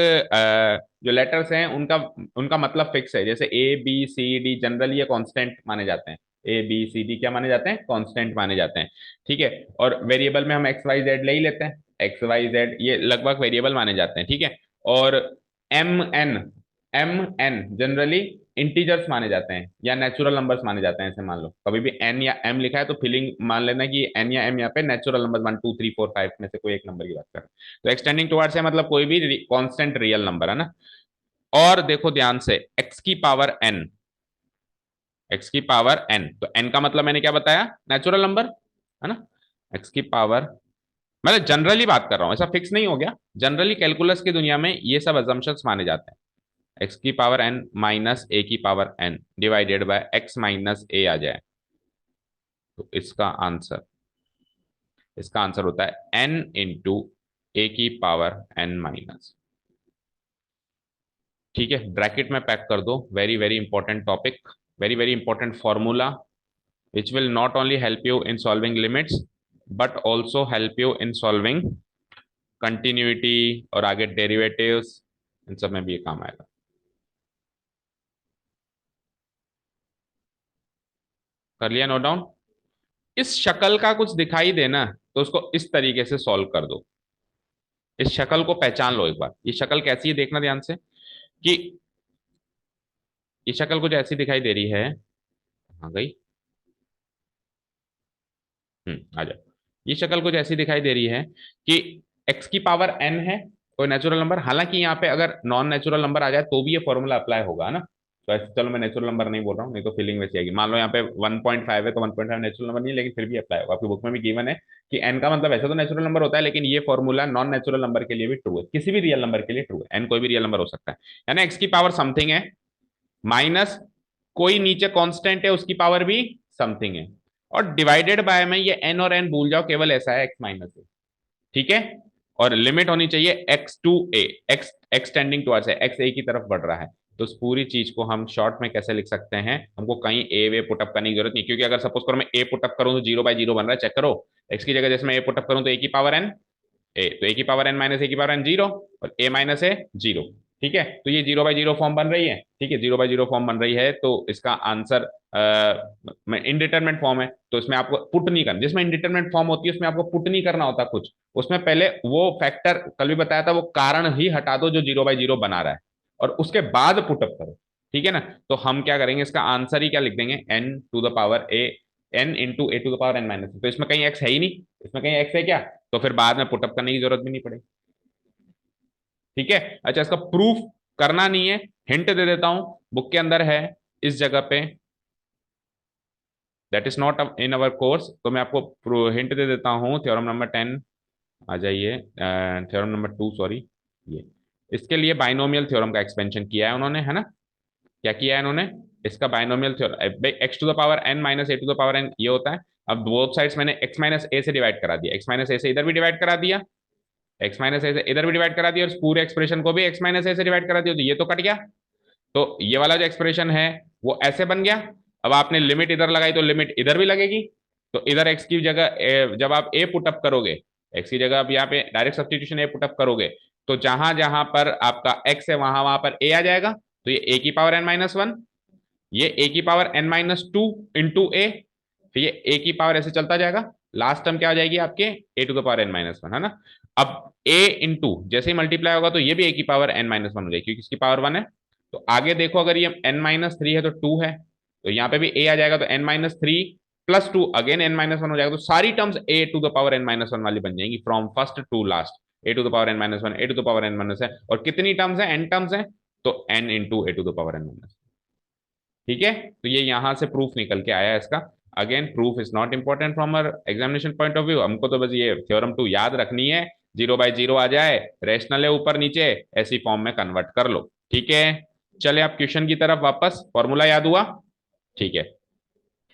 जो लेटर्स हैं उनका उनका मतलब फिक्स है, जैसे A B C D generally ये कांस्टेंट माने जाते हैं। ए बी सी डी क्या माने जाते हैं, कांस्टेंट माने जाते हैं। ठीक है, और वेरिएबल में हम एक्स वाई जेड ले ही लेते हैं, एक्स वाई जेड ये लगभग वेरिएबल माने जाते हैं। ठीक है, और M N, M N generally integers माने जाते हैं या नेचुरल नंबर्स माने जाते हैं। ऐसे मान लो कभी भी एन या एम लिखा है तो फीलिंग मान लेना कि एन या एम यहाँ पे नेचुरल नंबर 1 2 3 4 5 में से कोई एक नंबर की बात कर रहे हैं। तो एक्सटेंडिंग टुवर्ड्स है मतलब कोई भी कांस्टेंट रियल नंबर है ना। और देखो ध्यान से, एक्स की पावर एन, एक्स की पावर एन, तो एन का मतलब मैंने क्या बताया, नेचुरल नंबर है ना। एक्स की पावर, मतलब जनरली बात कर रहा हूं, ऐसा फिक्स नहीं हो गया, जनरली कैलकुलस की दुनिया में ये सब अजम्पशंस माने जाते हैं। एक्स की पावर एन माइनस ए की power N divided by X minus A आ जाए, तो इसका आंसर होता है एन इंटू ए की पावर एन माइनस। ठीक है, ब्रैकेट में पैक कर दो, very very important topic, very very important formula which will not only help you in solving limits but also help you in solving continuity और आगे derivatives, इन सब में भी ये काम आएगा। कर लिया नोट डाउन। इस शक्ल का कुछ दिखाई देना तो उसको इस तरीके से सॉल्व कर दो, इस शक्ल को पहचान लो एक बार, ये शक्ल कैसी है देखना ध्यान से, कि ये शक्ल कुछ ऐसी दिखाई दे रही है। आ गई, आ जाओ। ये शक्ल कुछ ऐसी दिखाई दे रही है कि एक्स की पावर एन है कोई नेचुरल नंबर, हालांकि यहाँ पे अगर नॉन नेचुरल नंबर आ जाए तो भी ये फॉर्मूला अप्लाई होगा ना। तो ऐसे चलो मैं नेचुरल नंबर नहीं बोल रहा हूँ, नहीं तो फीलिंग वैसी आएगी। मान लो यहाँ पे 1.5 है तो 1.5 नेचुरल नंबर नहीं है, लेकिन फिर भी अप्लाई होगा। आपकी बुक में भी गिवन है कि एन का मतलब ऐसा तो नेचुरल नंबर होता है, लेकिन ये फॉर्मूला नॉन नेचुरल नंबर के लिए भी ट्रू है, किसी भी रियल नंबर के लिए ट्रू है, एन कोई भी रियल नंबर हो सकता है। यानी एक्स की पावर समथिंग है माइनस कोई नीचे कांस्टेंट है उसकी पावर भी समथिंग है, और डिवाइडेड बाय में ये एन और एन भूल जाओ, केवल ऐसा है एक्स माइनस ए। ठीक है, और लिमिट होनी चाहिए X to A, X extending towards है, एक्स ए की तरफ बढ़ रहा है। तो उस पूरी चीज को हम शॉर्ट में कैसे लिख सकते हैं, हमको कहीं ए वे पुटअप करने की जरूरत नहीं, क्योंकि अगर सपोज करो मैं ए पुटअप करूं तो 0/0 बन रहा है, चेक करो। एक्स की जगह जैसे मैं ए पुटअप करूं तो ए की पावर एन, ए तो ए की पावर एन माइनस ए की पावर एन जीरो, और ए माइनस ए जीरो। ठीक है, तो ये 0/0 फॉर्म बन रही है। ठीक है, 0/0 फॉर्म बन रही है तो इसका आंसर इनडिटरमिनेट फॉर्म है, तो इसमें आपको पुट नहीं करना, जिसमें इनडिटरमिनेट फॉर्म होती है उसमें आपको पुट नहीं करना होता कुछ, उसमें पहले वो फैक्टर कल भी बताया था वो कारण ही हटा दो जो 0/0 बना रहा है, और उसके बाद पुटअप करो। ठीक है ना, तो हम क्या करेंगे, इसका आंसर ही क्या लिख देंगे, N to the power A, N into A to the power N minus, तो इसमें कहीं एक्स है ही नहीं, इसमें कहीं एक्स है क्या, तो फिर बाद में पुटअप करने की जरूरत भी नहीं पड़ेगी। ठीक है, अच्छा इसका प्रूफ करना नहीं है, हिंट दे देता हूं, बुक के अंदर है इस जगह पे, that is not in our course, तो मैं आपको हिंट दे देता हूं, थ्योरम नंबर 10 आ जाइए, थ्योरम नंबर 2 सॉरी, ये इसके लिए बाइनोमियल थ्योरम का एक्सपेंशन किया है उन्होंने, है ना। क्या किया है इन्होंने, इसका binomial theorem, X to the power N minus A to the power N ये होता है। अब बोथ साइड्स मैंने एक्स माइनस ए से डिवाइड करा दिया, एक्स माइनस ए से इधर भी डिवाइड करा दिया, एक्स माइनस ए से इधर भी डिवाइड करा दिया, और पूरे एक्सप्रेशन को भी एक्स माइनस ए से डिवाइड करा दिया, तो ये तो कट गया। तो ये वाला जो एक्सप्रेशन है वो ऐसे बन गया। अब आपने लिमिट इधर लगाई तो लिमिट इधर भी लगेगी, तो इधर एक्स की जगह जब आप ए पुटअप करोगे, एक्स की जगह आप यहाँ पे डायरेक्ट सब्सटीट्यूशन ए पुटअप करोगे, तो जहां जहां पर आपका एक्स है वहां वहां पर ए आ जाएगा, तो ये ए की पावर एन माइनस वन, ये ए की power N minus two into A, फिर ये ए की पावर ऐसे चलता जाएगा, लास्ट टर्म क्या हो जाएगी आपके A to the power N minus one, है ना। अब ए इंटू जैसे ही मल्टीप्लाई होगा तो ये भी ए की पावर एन माइनस वन हो जाएगी, क्योंकि इसकी पावर वन है। तो आगे देखो, अगर ये एन माइनस थ्री है तो टू है, तो यहाँ पे भी ए आ जाएगा, तो N minus three plus two again N minus one हो जाएगा, तो सारी terms A to the power N minus one वाली बन जाएंगी from first to last, A to the power N minus one, A to the power N minus है, और कितनी टर्म्स है, एन टर्म्स है, तो N into A to the power N minus. ठीक है, तो ये यहां से प्रूफ निकल के आया है इसका। Again proof is not important from our examination point of view, हमको तो बस ये थ्योरम टू याद रखनी है, 0/0 आ जाए, रेशनल है ऊपर नीचे, ऐसी फॉर्म में कन्वर्ट कर लो। ठीक है, चले आप क्वेश्चन की तरफ वापस, फॉर्मूला याद हुआ। ठीक है,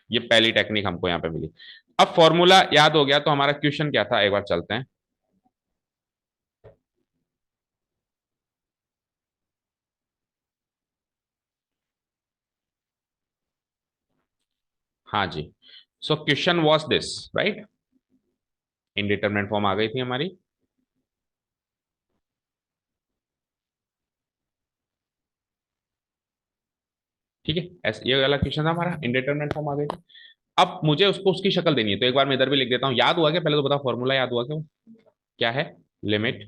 ये पहली टेक्निक हमको यहाँ पे मिली। अब फॉर्मूला याद हो गया तो हमारा क्वेश्चन क्या था, एक बार चलते हैं। हाँ जी, so question was this, right. Indeterminate form आ गई थी हमारी। ठीक है, ऐसे ये वाला क्वेश्चन था हमारा, इनडिटरमिनेट फॉर्म आ गई थी। अब मुझे उसको उसकी शक्ल देनी है, तो एक बार मैं इधर भी लिख देता हूँ। याद हुआ क्या, पहले तो बताओ फॉर्मूला याद हुआ क्या? क्या है? लिमिट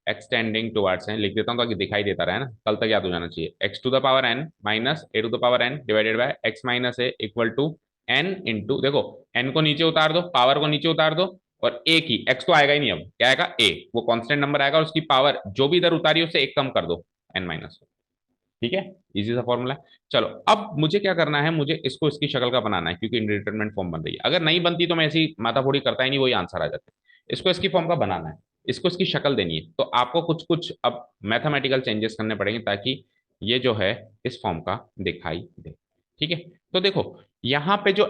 एक्सटेंडिंग टुवर्ड्स है, लिख देता हूँ ताकि दिखाई देता रहे ना, कल तक याद हो जाना चाहिए। X to the power N minus A to the power N divided by X minus A equal to N into, देखो एन को नीचे उतार दो, पावर को नीचे उतार दो, और ए की, एक्स तो आएगा ही नहीं, अब क्या आएगा, ए वो कांस्टेंट नंबर आएगा और उसकी पावर जो भी इधर उतारी है उससे एक कम कर दो, एन माइनस। ठीक है, इजी सा फॉर्मूला है। चलो अब मुझे क्या करना है, मुझे इसको इसकी शक्ल का बनाना है, क्योंकि इंडिटरमिनेट फॉर्म बन रही है। अगर नहीं बनती तो मैं ऐसी माथाफोड़ी करता ही नहीं, वही आंसर आ जाते। इसको इसकी फॉर्म का बनाना है, इसको इसकी शक्ल देनी है, तो आपको कुछ कुछ अब मैथमेटिकल चेंजेस करने पड़ेंगे ताकि ये जो है इस फॉर्म का दिखाई दे। ठीक है, तो देखो यहाँ पे जो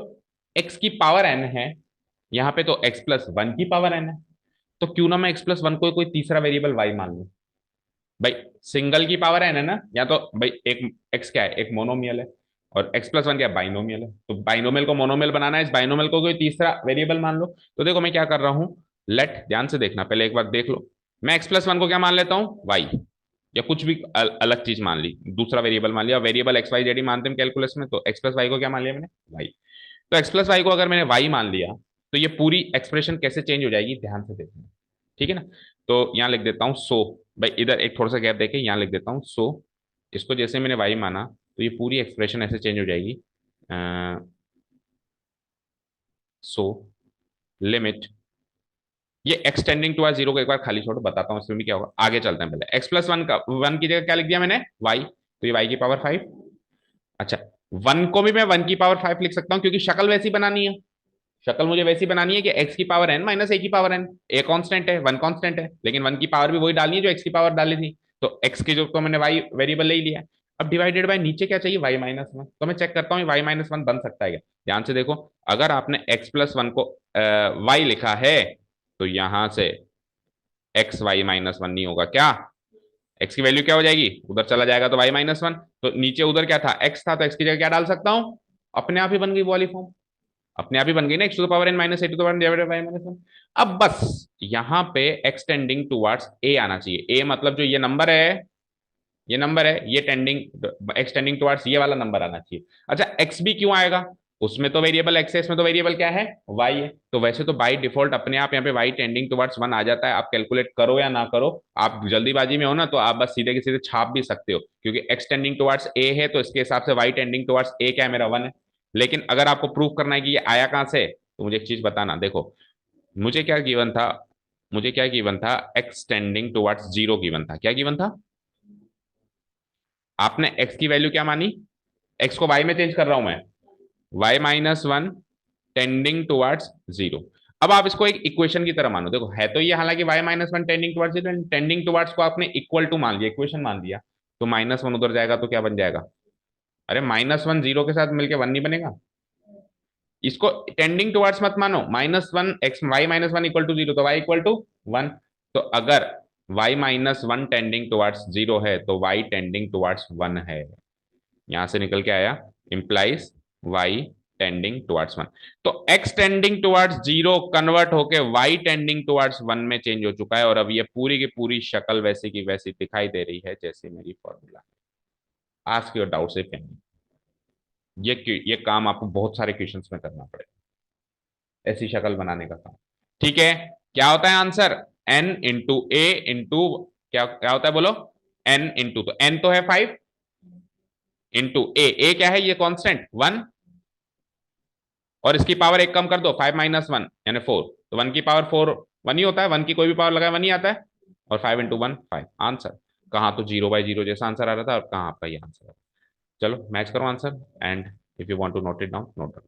एक्स की पावर एन है, यहाँ पे तो एक्स प्लस वन की पावर एन है, तो क्यों ना मैं एक्स प्लस वन को कोई तीसरा वेरिएबल वाई मान लूं। भाई सिंगल की पावर एन है ना, या तो भाई एक एक्स क्या है, एक मोनोमियल है, और एक्स प्लस वन क्या है, बाइनोमियल है। तो बाइनोमियल को मोनोमियल बनाना है, इस बाइनोमियल को कोई तीसरा वेरिएबल मान लो। तो देखो मैं क्या कर रहा हूँ, लेट, ध्यान से देखना, पहले एक बार देख लो। मैं एक्स प्लस वन को क्या मान लेता हूँ, वाई, या कुछ भी अलग चीज मान ली, दूसरा वेरिएबल मान लिया। वेरिएबल एक्स वाई जेड ही मानते हैं कैलकुलस में, तो एक्स प्लस वाई को क्या मान लिया मैंने, वाई। तो एक्स प्लस वाई को अगर मैंने वाई मान लिया, तो ये पूरी एक्सप्रेशन कैसे चेंज हो जाएगी, ध्यान से देखना। ठीक है ना, तो यहाँ लिख देता हूँ सो, भाई इधर एक थोड़ा सा गैप देके यहाँ लिख देता हूँ सो, इसको जैसे मैंने वाई माना तो ये पूरी एक्सप्रेशन ऐसे चेंज हो जाएगी। सो लिमिट, ये एक्सटेंडिंग टू जीरो को एक बार खाली छोड़ो, बताता हूँ इसमें भी क्या होगा, आगे चलते हैं। पहले एक्स प्लस वन का, वन की जगह क्या लिख दिया मैंने, वाई, तो ये वाई की पावर फाइव। अच्छा, वन को भी मैं वन की पावर फाइव लिख सकता हूँ, क्योंकि शक्ल वैसी बनानी है। शक्ल मुझे वैसी बनानी है कि एक्स की पावर एन माइनस ए की पावर एन, ए कांस्टेंट है, वन कांस्टेंट है, लेकिन वन की पावर भी वही डालनी है जो एक्स की पावर डाली थी। तो एक्स की जो तो मैंने वाई वेरिएबल ले लिया। अब डिवाइडेड बाय नीचे क्या चाहिए, वाई माइनस वन, तो मैं चेक करता हूँ वाई माइनस वन बन सकता है क्या। ध्यान से देखो, अगर आपने एक्स प्लस वन को वाई लिखा है, तो यहां से एक्स वाई माइनस वन नहीं होगा क्या, एक्स की वैल्यू क्या हो जाएगी, उधर चला जाएगा तो वाई माइनस वन। तो नीचे उधर क्या था, एक्स था, तो एक्स की जगह क्या डाल सकता हूँ, अपने आप ही बन गई वो वाली फॉर्म, अपने आप ही बन गई ना, X to the power N minus A to the power divided by minus one. अब बस यहाँ पे एक्सटेंडिंग टुवर्ड्स ए आना चाहिए, ए मतलब जो ये नंबर है, ये नंबर है, ये टेंडिंग एक्सटेंडिंग टुवर्ड्स ये वाला नंबर आना चाहिए। अच्छा एक्स भी क्यों आएगा, उसमें तो वेरिएबल एक्स है, इसमें तो वेरिएबल क्या है, वाई है। तो वैसे तो बाई डिफॉल्ट अपने आप यहाँ पे वाई टेंडिंग टुवर्ड्स वन आ जाता है, आप कैलकुलेट करो या ना करो, आप जल्दीबाजी में हो ना, तो आप बस सीधे के सीधे छाप भी सकते हो, क्योंकि एक्स टेंडिंग टुवर्ड्स ए है, तो इसके हिसाब से वाई टेंडिंग टुवर्ड्स ए क्या है, मेरा वन है। लेकिन अगर आपको प्रूव करना है कि ये आया कहां से, तो मुझे एक चीज बताना, देखो मुझे क्या गिवन था, मुझे क्या गिवन था, x tending towards zero given था, क्या गिवन था, आपने एक्स की वैल्यू क्या मानी, एक्स को वाई में चेंज कर रहा हूं मैं, Y minus one tending towards zero. अब आप इसको एक इक्वेशन की तरह मानो, देखो है तो ये हालांकि Y minus one tending towards zero, tending towards को आपने इक्वल टू मान लिया, इक्वेशन मान लिया, तो माइनस वन उधर जाएगा तो क्या बन जाएगा, अरे माइनस वन जीरो के साथ मिलकर वन नहीं बनेगा, इसको टेंडिंग टुवर्ड्स मत मानो, minus one X Y minus one equal to zero, तो वाई इक्वल टू वन। तो अगर Y minus one tending towards zero है, तो वाई टेंडिंग टुवर्ड्स वन है, यहां से निकल के आया, implies Y tending towards one. तो X tending towards zero convert होके वाई टेंडिंग टुवर्ड्स वन में चेंज हो चुका है, और अब ये पूरी की पूरी शक्ल वैसी की वैसी दिखाई दे रही है जैसे मेरी formula. Ask your doubts if any, ये काम आपको बहुत सारे क्वेश्चंस में करना पड़ेगा, ऐसी शक्ल बनाने का काम। ठीक है, क्या होता है आंसर, एन इंटू ए इंटू, क्या क्या होता है बोलो, एन इंटू, तो एन तो है फाइव, इंटू ए क्या है, ये कांस्टेंट वन, और इसकी पावर एक कम कर दो, फाइव माइनस वन यानी फोर, तो वन की पावर फोर वन ही होता है, वन की कोई भी पावर लगाए वन ही आता है, और five into one five, answer. कहाँ तो जीरो बाई जीरो जैसा आंसर आ रहा था, और कहाँ आपका ये आंसर आ रहा था। चलो मैच करो answer, and if you want to note it down, note down.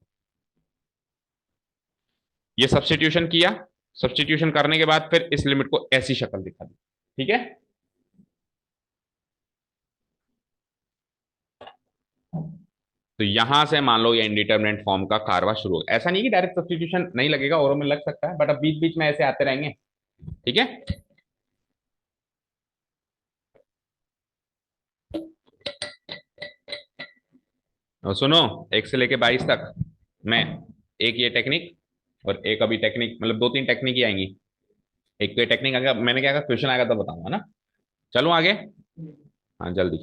ये सब्सटीट्यूशन किया, सब्सटीट्यूशन करने के बाद फिर इस लिमिट को ऐसी शक्ल दिखा दी। ठीक है, तो यहां से मान लो ये इंडिटरमिनेट फॉर्म का कारवा शुरू हो, ऐसा नहीं कि डायरेक्ट सब्स्टिट्यूशन नहीं लगेगा, और में लग सकता है, बट अब बीच बीच में ऐसे आते रहेंगे। ठीक है। और सुनो, 1 से लेके 22 तक मैं एक ये टेक्निक और एक अभी टेक्निक, मतलब 2-3 टेक्निक ही आएंगी। एक तो ये टेक्निक आएगा, मैंने क्या कहा, क्वेश्चन आएगा तो बताऊंगा ना। चलो आगे। हाँ जल्दी।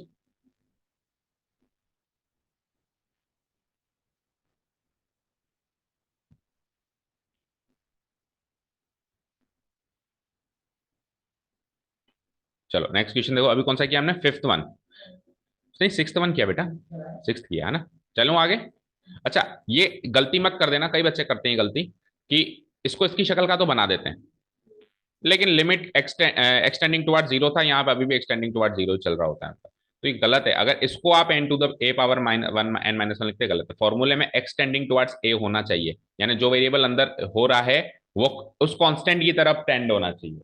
चलो नेक्स्ट क्वेश्चन देखो, अभी कौन सा किया हमने, फिफ्थ वन, नहीं सिक्स्थ वन किया बेटा, सिक्स्थ किया है ना। चलो आगे। अच्छा, ये गलती मत कर देना, कई बच्चे करते हैं गलती कि इसको इसकी शक्ल का तो बना देते हैं, लेकिन लिमिट एक्सटेंडिंग टुवर्ड जीरो था, यहाँ पे अभी भी एक्सटेंडिंग टुवर्ड जीरो चल रहा होता है, तो ये गलत है। अगर इसको आप N to the A power one N minus one लिखते, गलत है। फॉर्मूले में एक्सटेंडिंग टुवर्ड्स ए होना चाहिए, यानी जो वेरिएबल अंदर हो रहा है वो उस कांस्टेंट की तरफ टेंड होना चाहिए।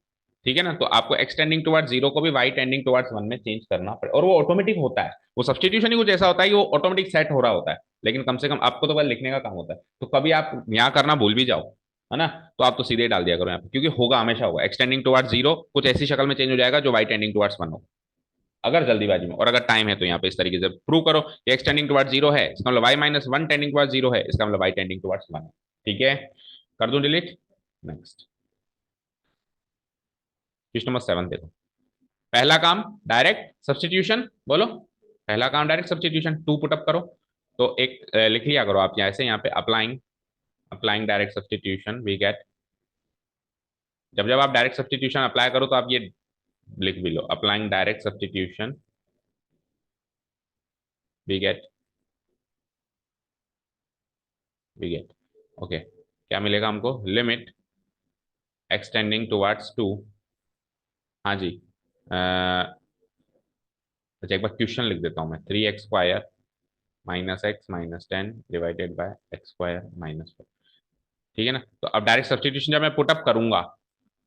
ठीक है ना, तो आपको एक्सटेंडिंग टुवर्ड्स जीरो को भी वाई टेंडिंग टुवर्ड्स वन में चेंज करना पड़े, और वो ऑटोमेटिक होता है। वो सब्सटीट्यूशन ही कुछ ऐसा होता है कि वो ऑटोमेटिक सेट हो रहा होता है, लेकिन कम से कम आपको तो बस लिखने का काम होता है। तो कभी आप यहाँ करना भूल भी जाओ, है ना, तो आप तो सीधे डाल दिया करो यहाँ पे, क्योंकि होगा, हमेशा होगा एक्सटेंडिंग टुवर्ड्स जीरो, कुछ ऐसी शक्ल में चेंज हो जाएगा जो वाई टेंडिंग टुवर्ड्स वन हो, अगर जल्दीबाजी में, और अगर टाइम है तो यहाँ पे इस तरीके से प्रूव करो कि एक्सटेंडिंग टुवर्ड्स जीरो है, इसका मतलब Y minus one tending towards zero है, इसका मतलब वाई टेंडिंग टुवर्ड्स वन है। ठीक है, कर दूं डिलीट। नेक्स्ट, क्वेश्चन नंबर 7 देखो। पहला काम डायरेक्ट सब्सटीट्यूशन, बोलो। पहला काम डायरेक्ट सब्सटीट्यूशन, टू पुटअप करो। तो एक लिख लिया करो आप यहाँ से, यहाँ पे applying, applying direct substitution we get. जब जब आप डायरेक्ट सब्सटीट्यूशन अप्लाई करो तो आप ये लिख भी लो, applying direct substitution we get, we get. Okay, क्या मिलेगा हमको, लिमिट एक्सटेंडिंग टुवर्ड्स टू। हाँ जी। अच्छा एक बार क्वेश्चन लिख देता हूँ मैं, 3x² minus x minus 10 divided by x² - 4। ठीक है ना, तो अब डायरेक्ट सब्सटीट्यूशन जब मैं पुटअप करूंगा,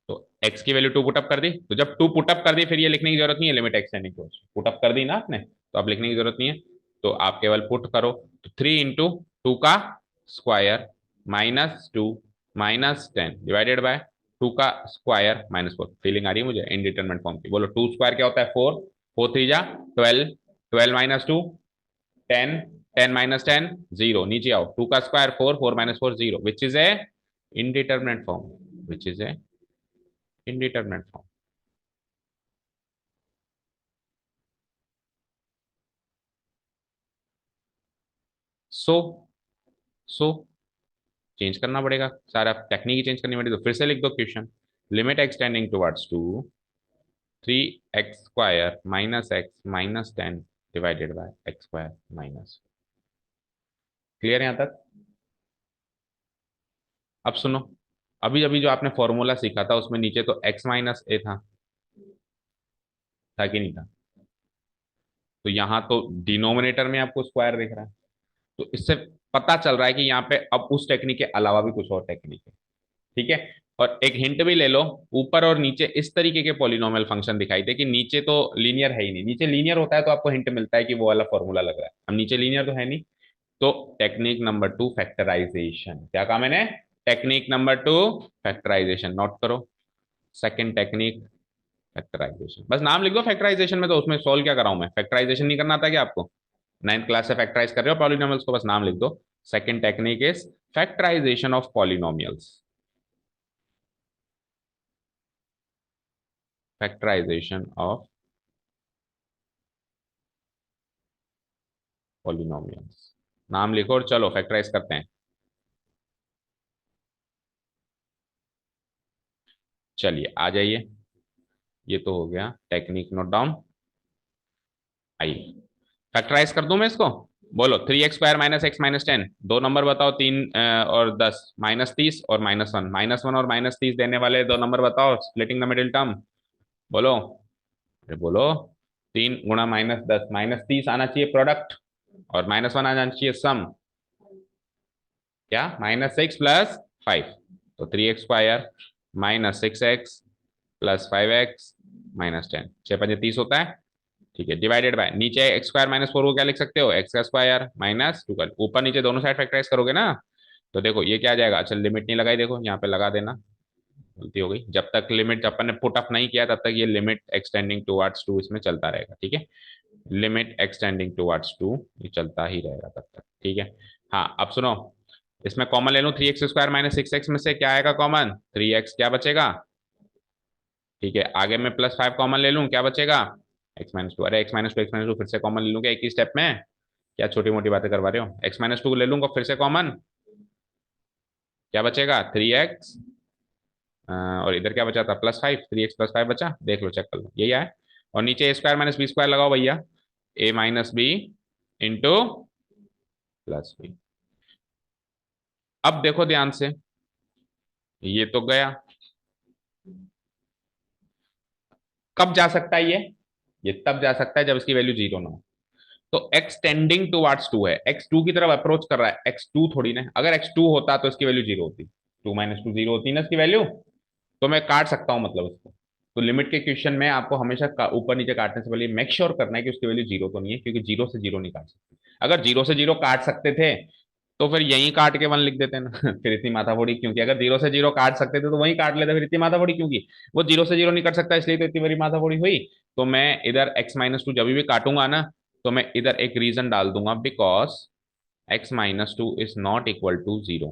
तो x की वैल्यू 2 पुटअप कर दी, तो जब 2 पुटअप कर दी फिर ये लिखने की जरूरत नहीं है, लिमिट एक्सटेंडिंग टुवर्ड्स, पुटअप कर दी ना आपने, तो अब लिखने की जरूरत नहीं है। तो आप केवल पुट करो, तो 3 × 2 का स्क्वायर -2 -10 डिवाइडेड बाय 2 का स्क्वायर -4। फीलिंग आ रही है मुझे इनडिटरमिनेट फॉर्म की, बोलो 2 स्क्वायर क्या होता है, 4, 4 3 जा 12, 12 - 2 10, 10 - 10 0, नीचे आओ, 2 का square 4, 4 - 4 0, which is A indeterminate form, which is a indeterminate form. So so change करना पड़ेगा, सारा टेक्निक ही चेंज करनी पड़ेगी, तो फिर से लिख दो question, limit extending towards two 3x² -x -10 divided by x²। Clear है यहाँ तक। अब सुनो, अभी अभी जो आपने फॉर्मूला सीखा था उसमें नीचे तो x - a था कि नहीं था, तो यहाँ तो डिनोमिनेटर में आपको स्क्वायर दिख रहा है, तो इससे पता चल रहा है कि यहाँ पे अब उस टेक्निक के अलावा भी कुछ और टेक्निक है। ठीक है, और एक हिंट भी ले लो, ऊपर और नीचे इस तरीके के पॉलिनोमियल फंक्शन दिखाई दे, कि नीचे तो लीनियर है ही नहीं, नीचे लीनियर होता है तो आपको हिंट मिलता है कि वो वाला फॉर्मूला लग रहा है, अब नीचे लीनियर तो है नहीं। तो टेक्निक नंबर 2 फैक्टराइजेशन, क्या काम है, टेक्निक नंबर 2 फैक्टराइजेशन, नोट करो, सेकेंड टेक्निक फैक्टराइजेशन, बस नाम लिख दो फैक्टराइजेशन में, तो उसमें सोल्व क्या कराऊं मैं, फैक्टराइजेशन नहीं करना था क्या आपको, 9th क्लास से फैक्टराइज कर रहे हो पॉलिनोमियल्स को, बस नाम लिख दो। Second technique is factorisation of polynomials, factorisation of polynomials, नाम लिखो और चलो फैक्टराइज करते हैं। चलिए आ जाइए, ये तो हो गया टेक्निक, नोट डाउन। आइए फैक्टराइज कर दूं मैं इसको, बोलो 3x² -x -10, दो नंबर बताओ, 3 और 10, -30 और -1, -1 और -30 देने वाले दो नंबर बताओ, स्प्लिटिंग द मिडिल टर्म, बोलो, अरे बोलो, 3 × -10 -30 आना चाहिए प्रोडक्ट, और -1 आ जाना चाहिए सम, क्या -6 + 5, तो 3x² -6x + 5x -10, 6 × 5 = 30 होता है, ठीक है, डिवाइडेड बाय नीचे एक्स स्क्वायर माइनस फोर को क्या लिख सकते हो, एक्स का स्क्वायर माइनस टू का, ऊपर नीचे दोनों साइड फैक्टराइज करोगे ना, तो देखो ये क्या आ जाएगा। अच्छा लिमिट नहीं लगाई, देखो यहाँ पे लगा देना, गलती हो गई। जब तक लिमिट अपन ने पुट अप नहीं किया तब तक ये लिमिट एक्सटेंडिंग टुवर्ड्स टू इसमें चलता रहेगा, ठीक है। लिमिट एक्सटेंडिंग टुवर्ड्स टू, ये चलता ही रहेगा तब तक, ठीक है। हाँ अब सुनो, इसमें कॉमन ले लूं, three x square minus six x में से क्या आएगा कॉमन, थ्री एक्स क्या बचेगा, ठीक है। आगे में प्लस फाइव कॉमन ले लूं, क्या बचेगा, एक्स माइनस टू। अरे एक्स माइनस टू फिर से कॉमन ले लूं क्या एक ही स्टेप में, क्या छोटी मोटी बातें करवा रहे हो। एक्स माइनस टू ले लूंगा फिर से कॉमन, क्या बचेगा, थ्री एक्स, और इधर क्या बचा था, plus five, three X plus five बचा, देख लो चेक कर लो, यही आया। और नीचे A square minus B square लगाओ भैया, A minus B into plus B. अब देखो ध्यान से, ये तो गया, कब जा सकता है ये तब जा सकता है जब इसकी वैल्यू जीरो ना हो। तो एक्स टेंडिंग टुवर्ड्स टू है, एक्स टू की तरफ अप्रोच कर रहा है, एक्स टू थोड़ी ना, अगर एक्स टू होता तो इसकी वैल्यू जीरो होती, टू माइनस टू जीरो होती ना इसकी वैल्यू, तो मैं काट सकता हूं मतलब उसको। तो लिमिट के क्वेश्चन में आपको हमेशा ऊपर नीचे काटने से पहले मेक श्योर करना है कि उसकी वैल्यू जीरो तो नहीं है, क्योंकि जीरो से जीरो नहीं काट सकते। अगर जीरो से जीरो काट सकते थे तो फिर यहीं काट के वन लिख देते ना फिर इतनी माथापड़ी क्योंकि, अगर जीरो से जीरो काट सकते थे तो वहीं काट लेते, फिर इतनी माथापड़ी क्योंकि, वो जीरो से जीरो नहीं कर सकता इसलिए तो इतनी बड़ी माथापड़ी हुई। तो मैं इधर एक्स माइनस टू जब भी काटूंगा ना, तो मैं इधर एक रीजन डाल दूंगा, because X minus two is not equal to zero,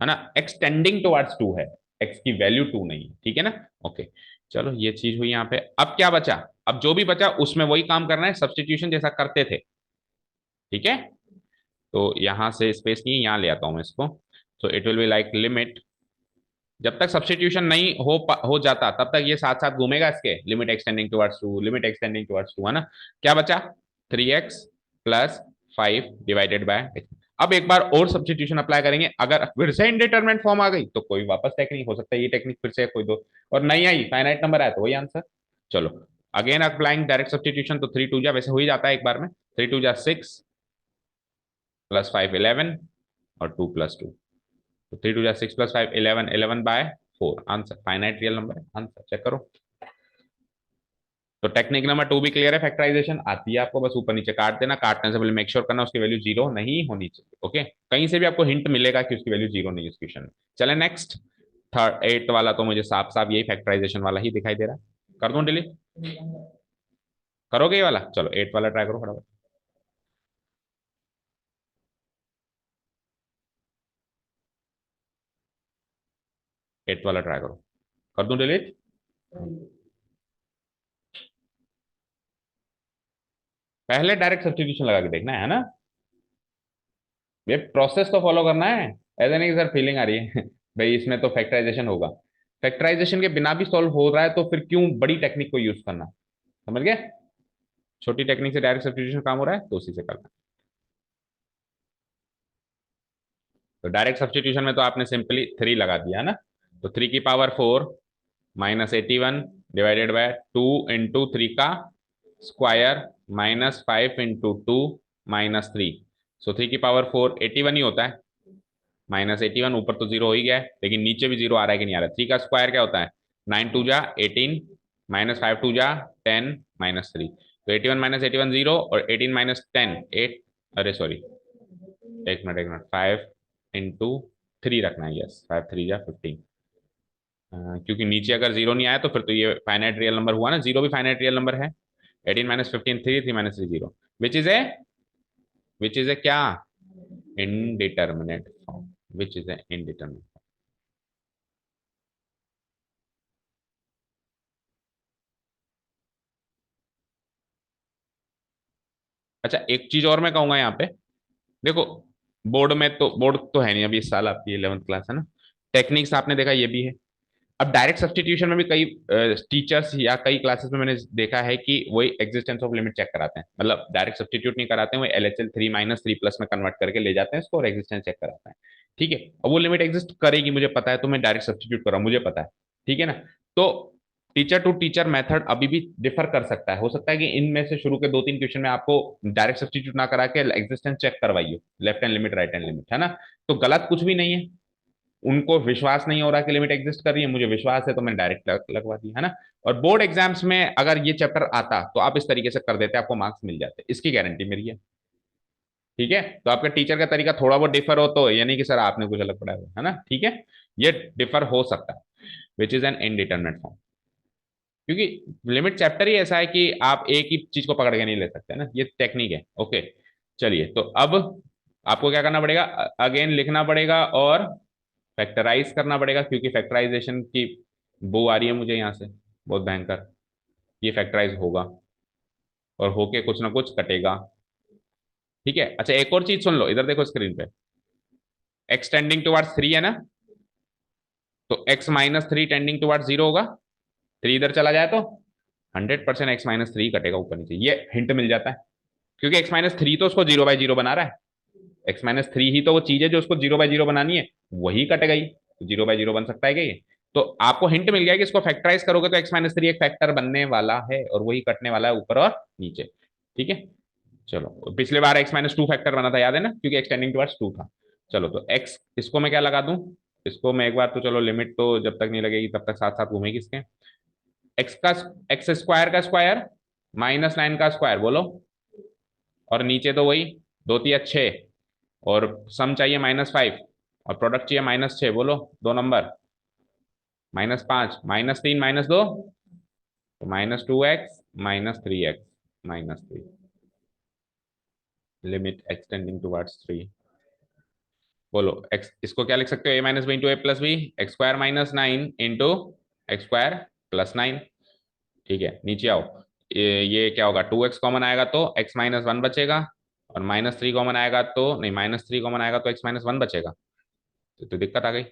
है ना, एक्सटेंडिंग टुवर्ड्स टू है, एक्स की वैल्यू टू नहीं है, ठीक है ना। ओके, चलो ये चीज हुई यहाँ पे। अब क्या बचा, अब जो भी बचा उसमें वही काम करना है, सब्सटीट्यूशन जैसा करते थे, ठीक है। तो यहां से स्पेस नहीं, यहां ले आता हूं मैं इसको। तो it will be like limit, जब तक सब्सटीट्यूशन नहीं हो जाता तब तक ये साथ साथ घूमेगा इसके, limit extending towards two, limit extending towards two, है ना। क्या बचा, three X plus five divided by, अब एक बार और सब्सटीट्यूशन अप्लाई करेंगे, अगर फिर से इंडिटरमिनेट फॉर्म आ गई तो कोई वापस टेक्निक हो सकता है, ये टेक्निक फिर से कोई दो, और नहीं आई फाइनाइट नंबर आया तो वही आंसर। चलो अगेन अप्लाइंग डायरेक्ट सब्सटीट्यूशन, तो थ्री टू जा, वैसे हो ही जाता है एक बार में, थ्री टू जा सिक्स प्लस फाइव इलेवन, और टू प्लस टू, तो थ्री टू जा six plus five eleven, eleven by four, answer finite real number है, आंसर चेक करो। तो टेक्निक नंबर टू भी क्लियर है, फैक्टराइजेशन आती है आपको, बस ऊपर नीचे काट देना, काटने से पहले मेक श्योर करना उसकी वैल्यू जीरो नहीं होनी चाहिए, ओके। कहीं से भी आपको हिंट मिलेगा कि उसकी वैल्यू जीरो नहीं है इस क्वेश्चन में। चले नेक्स्ट, थर्ड एट वाला तो मुझे साफ साफ यही फैक्टराइजेशन वाला ही दिखाई दे रहा है, कर दूं डिलीट, करोगे ये वाला, चलो एट वाला ट्राई करो फटाफट, एट वाला ट्राई करो, कर दूं डिलीट। पहले डायरेक्ट सब्स्टिट्यूशन लगा के देखना है ना, ये प्रोसेस तो फॉलो करना है, ऐसा नहीं कि सर फीलिंग आ रही है भाई इसमें तो फैक्टराइजेशन होगा, फैक्टराइजेशन के बिना भी सॉल्व हो रहा है तो फिर क्यों बड़ी टेक्निक को यूज करना, समझ गए। छोटी टेक्निक से डायरेक्ट सब्स्टिट्यूशन काम हो रहा है तो उसी से करना। तो डायरेक्ट सब्स्टिट्यूशन में तो आपने सिंपली थ्री लगा दिया ना, तो थ्री की power four minus eighty one divided by two into three का square minus five into two minus three, so three की पावर फोर एटी वन ही होता है, माइनस एटी वन, ऊपर तो जीरो हो ही गया है लेकिन नीचे भी जीरो आ रहा है कि नहीं आ रहा है। थ्री का स्क्वायर क्या होता है, नाइन टू जा एटीन, माइनस फाइव टू जा टेन, माइनस थ्री, तो eighty one minus eighty one zero, और एटीन माइनस टेन एट, अरे सॉरी एक मिनट फाइव इंटू थ्री रखना है, यस फाइव थ्री जा फिफ्टीन, क्योंकि नीचे अगर जीरो नहीं आया तो फिर तो ये फाइनाइट रियल नंबर हुआ ना, जीरो भी फाइनाइट रियल नंबर है। Eighteen minus fifteen three, three minus three zero, which is a क्या, indeterminate form, which is a indeterminate. अच्छा एक चीज और मैं कहूंगा यहाँ पे, देखो बोर्ड तो है नहीं अभी इस साल, आपकी 11th क्लास है ना, टेक्निक्स आपने देखा ये भी है। अब डायरेक्ट सब्स्टिट्यूशन में भी कई टीचर्स या कई क्लासेस में मैंने देखा है कि वही एग्जिस्टेंस ऑफ लिमिट चेक कराते हैं, मतलब डायरेक्ट सब्स्टिट्यूट नहीं कराते हैं, वो LHL three minus three plus में कन्वर्ट करके ले जाते हैं इसको और एग्जिस्टेंस चेक कराते हैं, ठीक है। अब वो लिमिट एग्जिस्ट करेगी मुझे पता है, तो मैं डायरेक्ट सब्स्टिट्यूट कर रहा हूँ मुझे पता है, ठीक है ना। तो टीचर टू टीचर मेथड अभी भी डिफर कर सकता है, हो सकता है कि इनमें से शुरू के दो तीन क्वेश्चन में आपको डायरेक्ट सब्स्टिट्यूट ना करा के एग्जिस्टेंस चेक करवाइए, left hand limit right hand limit, है ना, तो गलत कुछ भी नहीं है, उनको विश्वास नहीं हो रहा कि लिमिट एग्जिस्ट कर रही है, मुझे विश्वास है तो मैंने डायरेक्ट लगवा दी, है ना। और बोर्ड एग्जाम्स में अगर ये चैप्टर आता तो आप इस तरीके से कर देते, आपको मार्क्स मिल जाते, इसकी गारंटी मेरी है। ठीक है, तो आपके टीचर का तरीका थोड़ा बहुत डिफर हो तो ये नहीं कि सर आपने कुछ अलग पढ़ाया है ना, ठीक है, ये डिफर हो सकता है, which is an indeterminate form. क्योंकि लिमिट चैप्टर ही ऐसा है कि आप एक ही चीज को पकड़ के नहीं ले सकते ना, ये टेक्निक है। ओके, चलिए, तो अब आपको क्या करना पड़ेगा, अगेन लिखना पड़ेगा और फैक्टराइज करना पड़ेगा, क्योंकि फैक्टराइजेशन की बो आ रही है मुझे यहाँ से बहुत भयंकर। ये फैक्टराइज होगा और होके कुछ ना कुछ कटेगा। ठीक है, अच्छा एक और चीज सुन लो, इधर देखो स्क्रीन पे, एक्स टेंडिंग टुवर्ड्स 3 है ना, तो x minus three tending towards 0 होगा। 3 इधर चला जाए तो 100% एक्स-3 कटेगा ऊपर नीचे, ये हिंट मिल जाता है, क्योंकि x-3 तो उसको 0/0 बना रहा है। x-3 ही तो वो चीज है जो उसको 0/0 बनानी है, वही कट गई तो 0/0 बन सकता है क्या ये। तो आपको हिंट मिल गया कि इसको फैक्टराइज करोगे तो x-3 एक फैक्टर बनने वाला है और वही कटने वाला है ऊपर और नीचे। ठीक है, चलो, पिछले बार x-2 फैक्टर बना था, याद है ना, क्योंकि x टेंडिंग टुवर्ड्स 2 था। चलो, तो x इसको मैं क्या लगा दूं, इसको मैं एक बार तो चलो, लिमिट तो जब तक नहीं लगेगी तब तक साथ साथ घूमेगी इसके। एक्स का एक्स स्क्वायर का स्क्वायर -9 का स्क्वायर बोलो, और नीचे तो वही 2 × 3 = 6, और सम चाहिए -5, और प्रोडक्ट चाहिए -6, बोलो दो नंबर, -5 -3 -2, तो -2x -3x -3, limit extending towards 3। बोलो एक्स, इसको क्या लिख सकते हो, a-b × a + b, x² - 9 × x² + 9। ठीक है, नीचे आओ, ये क्या होगा, 2x कॉमन आएगा तो x-1 बचेगा, और -3 कॉमन आएगा तो नहीं, -3 कॉमन आएगा तो x-1 बचेगा, तो दिक्कत आ गई।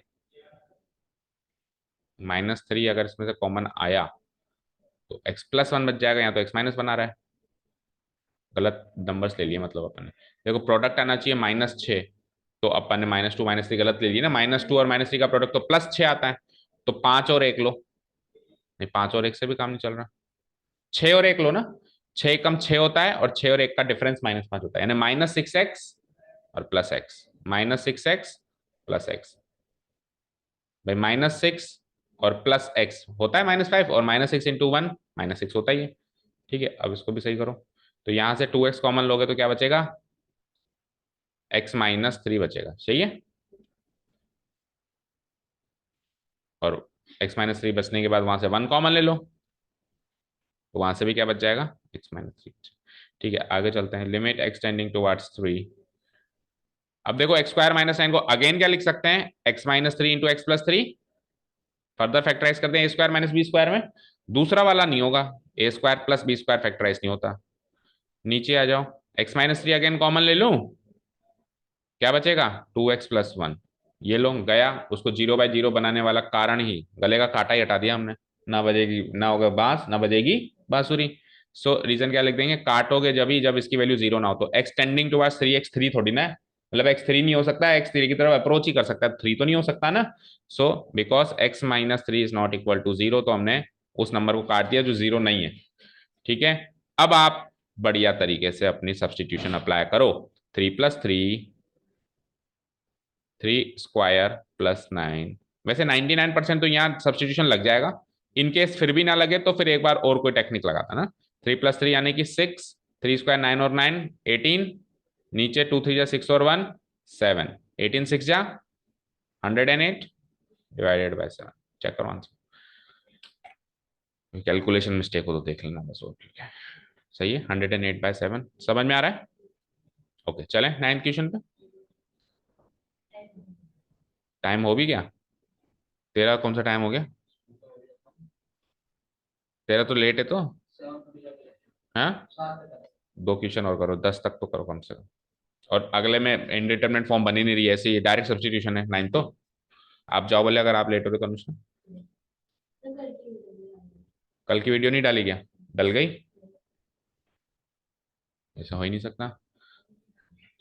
-3 अगर इसमें से कॉमन आया तो x+1 बच जाएगा, यहाँ तो x-1 आ रहा है, गलत नंबर्स ले लिए मतलब अपन ने। देखो प्रोडक्ट आना चाहिए -6, तो अपन ने -2 -3 गलत ले लिए ना, -2 और -3 का प्रोडक्ट तो +6 आता है, तो 5 और 1 लो, नहीं 5 और 1 से भी काम नहीं चल रहा, 6 और 1 लो ना, 6 × 6 होता है, और 6 और 1 का डिफरेंस -5 होता है, यानी -6x और +x, -6x +x, भाई -6 और +x होता है -5, और -6 × 1 -6 होता ही है। ठीक है, अब इसको भी सही करो, तो यहां से 2x कॉमन लोगे तो क्या बचेगा, x-3 बचेगा, सही है, और x-3 बचने के बाद वहां से 1 कॉमन ले लो, तो वहां से भी क्या बच जाएगा, x-3। ठीक है, आगे चलते हैं, लिमिट एक्सटेंडिंग टुवर्ड्स 3। अब देखो x² - 9 को अगेन क्या लिख सकते हैं, x-3 × x+3, फर्दर फैक्टराइज करते हैं a² - b² में, दूसरा वाला नहीं होगा, a² + b² फैक्टराइज नहीं होता। नीचे आ जाओ, x-3 अगेन कॉमन ले लूं, क्या बचेगा, 2x + 1, ये लो गया, उसको 0/0 बनाने वाला कारण ही, गले का कांटा ही हटा दिया हमने, ना बजेगी, ना होगा बांस, ना बजेगी बांसुरी। सो रीजन क्या लिख देंगे, काटोगे जब ही जब इसकी वैल्यू 0 ना हो, तो एक्सटेंडिंग टुवर्ड्स 3, x3 थोड़ी ना है, मतलब x3 नहीं हो सकता है, x3 की तरफ अप्रोच ही कर सकता है, 3 तो नहीं हो सकता ना। So because x-3 is not equal to 0, तो हमने उस नंबर को काट दिया जो 0 नहीं है। ठीक है, अब आप बढ़िया तरीके से अपनी सब्सटीट्यूशन अप्लाई करो, 3 + 3 3² + 9, वैसे 99% तो यहाँ सब्सटीट्यूशन लग जाएगा, इनकेस फिर भी ना लगे तो फिर एक बार और कोई टेक्निक लगाता ना। 3 + 3 यानी कि 6, 3² 9 और 9 18, नीचे 2 × 3 = 6 और 1 7, 18 6 जा 108 ÷ 7, चेक करो आंसर, कैलकुलेशन मिस्टेक हो तो देख लेना बस, और ठीक है, सही है, 108/7, समझ में आ रहा है। ओके, चलें 9th क्वेश्चन पे। टाइम हो भी गया, तेरा कौन सा टाइम हो गया, तेरा तो लेट है तो, हाँ, 2 क्वेश्चन और करो, 10 तक तो करो कम से कम, और अगले में इनडिटरमिनेट फॉर्म बनी नहीं रही है, ऐसी डायरेक्ट सब्सटीट्यूशन है 9 तो। आप जाओ बोले, अगर आप लेट हो रहे तो अनुष्का, कल की वीडियो नहीं डाली क्या, डल गई, ऐसा हो ही नहीं सकता।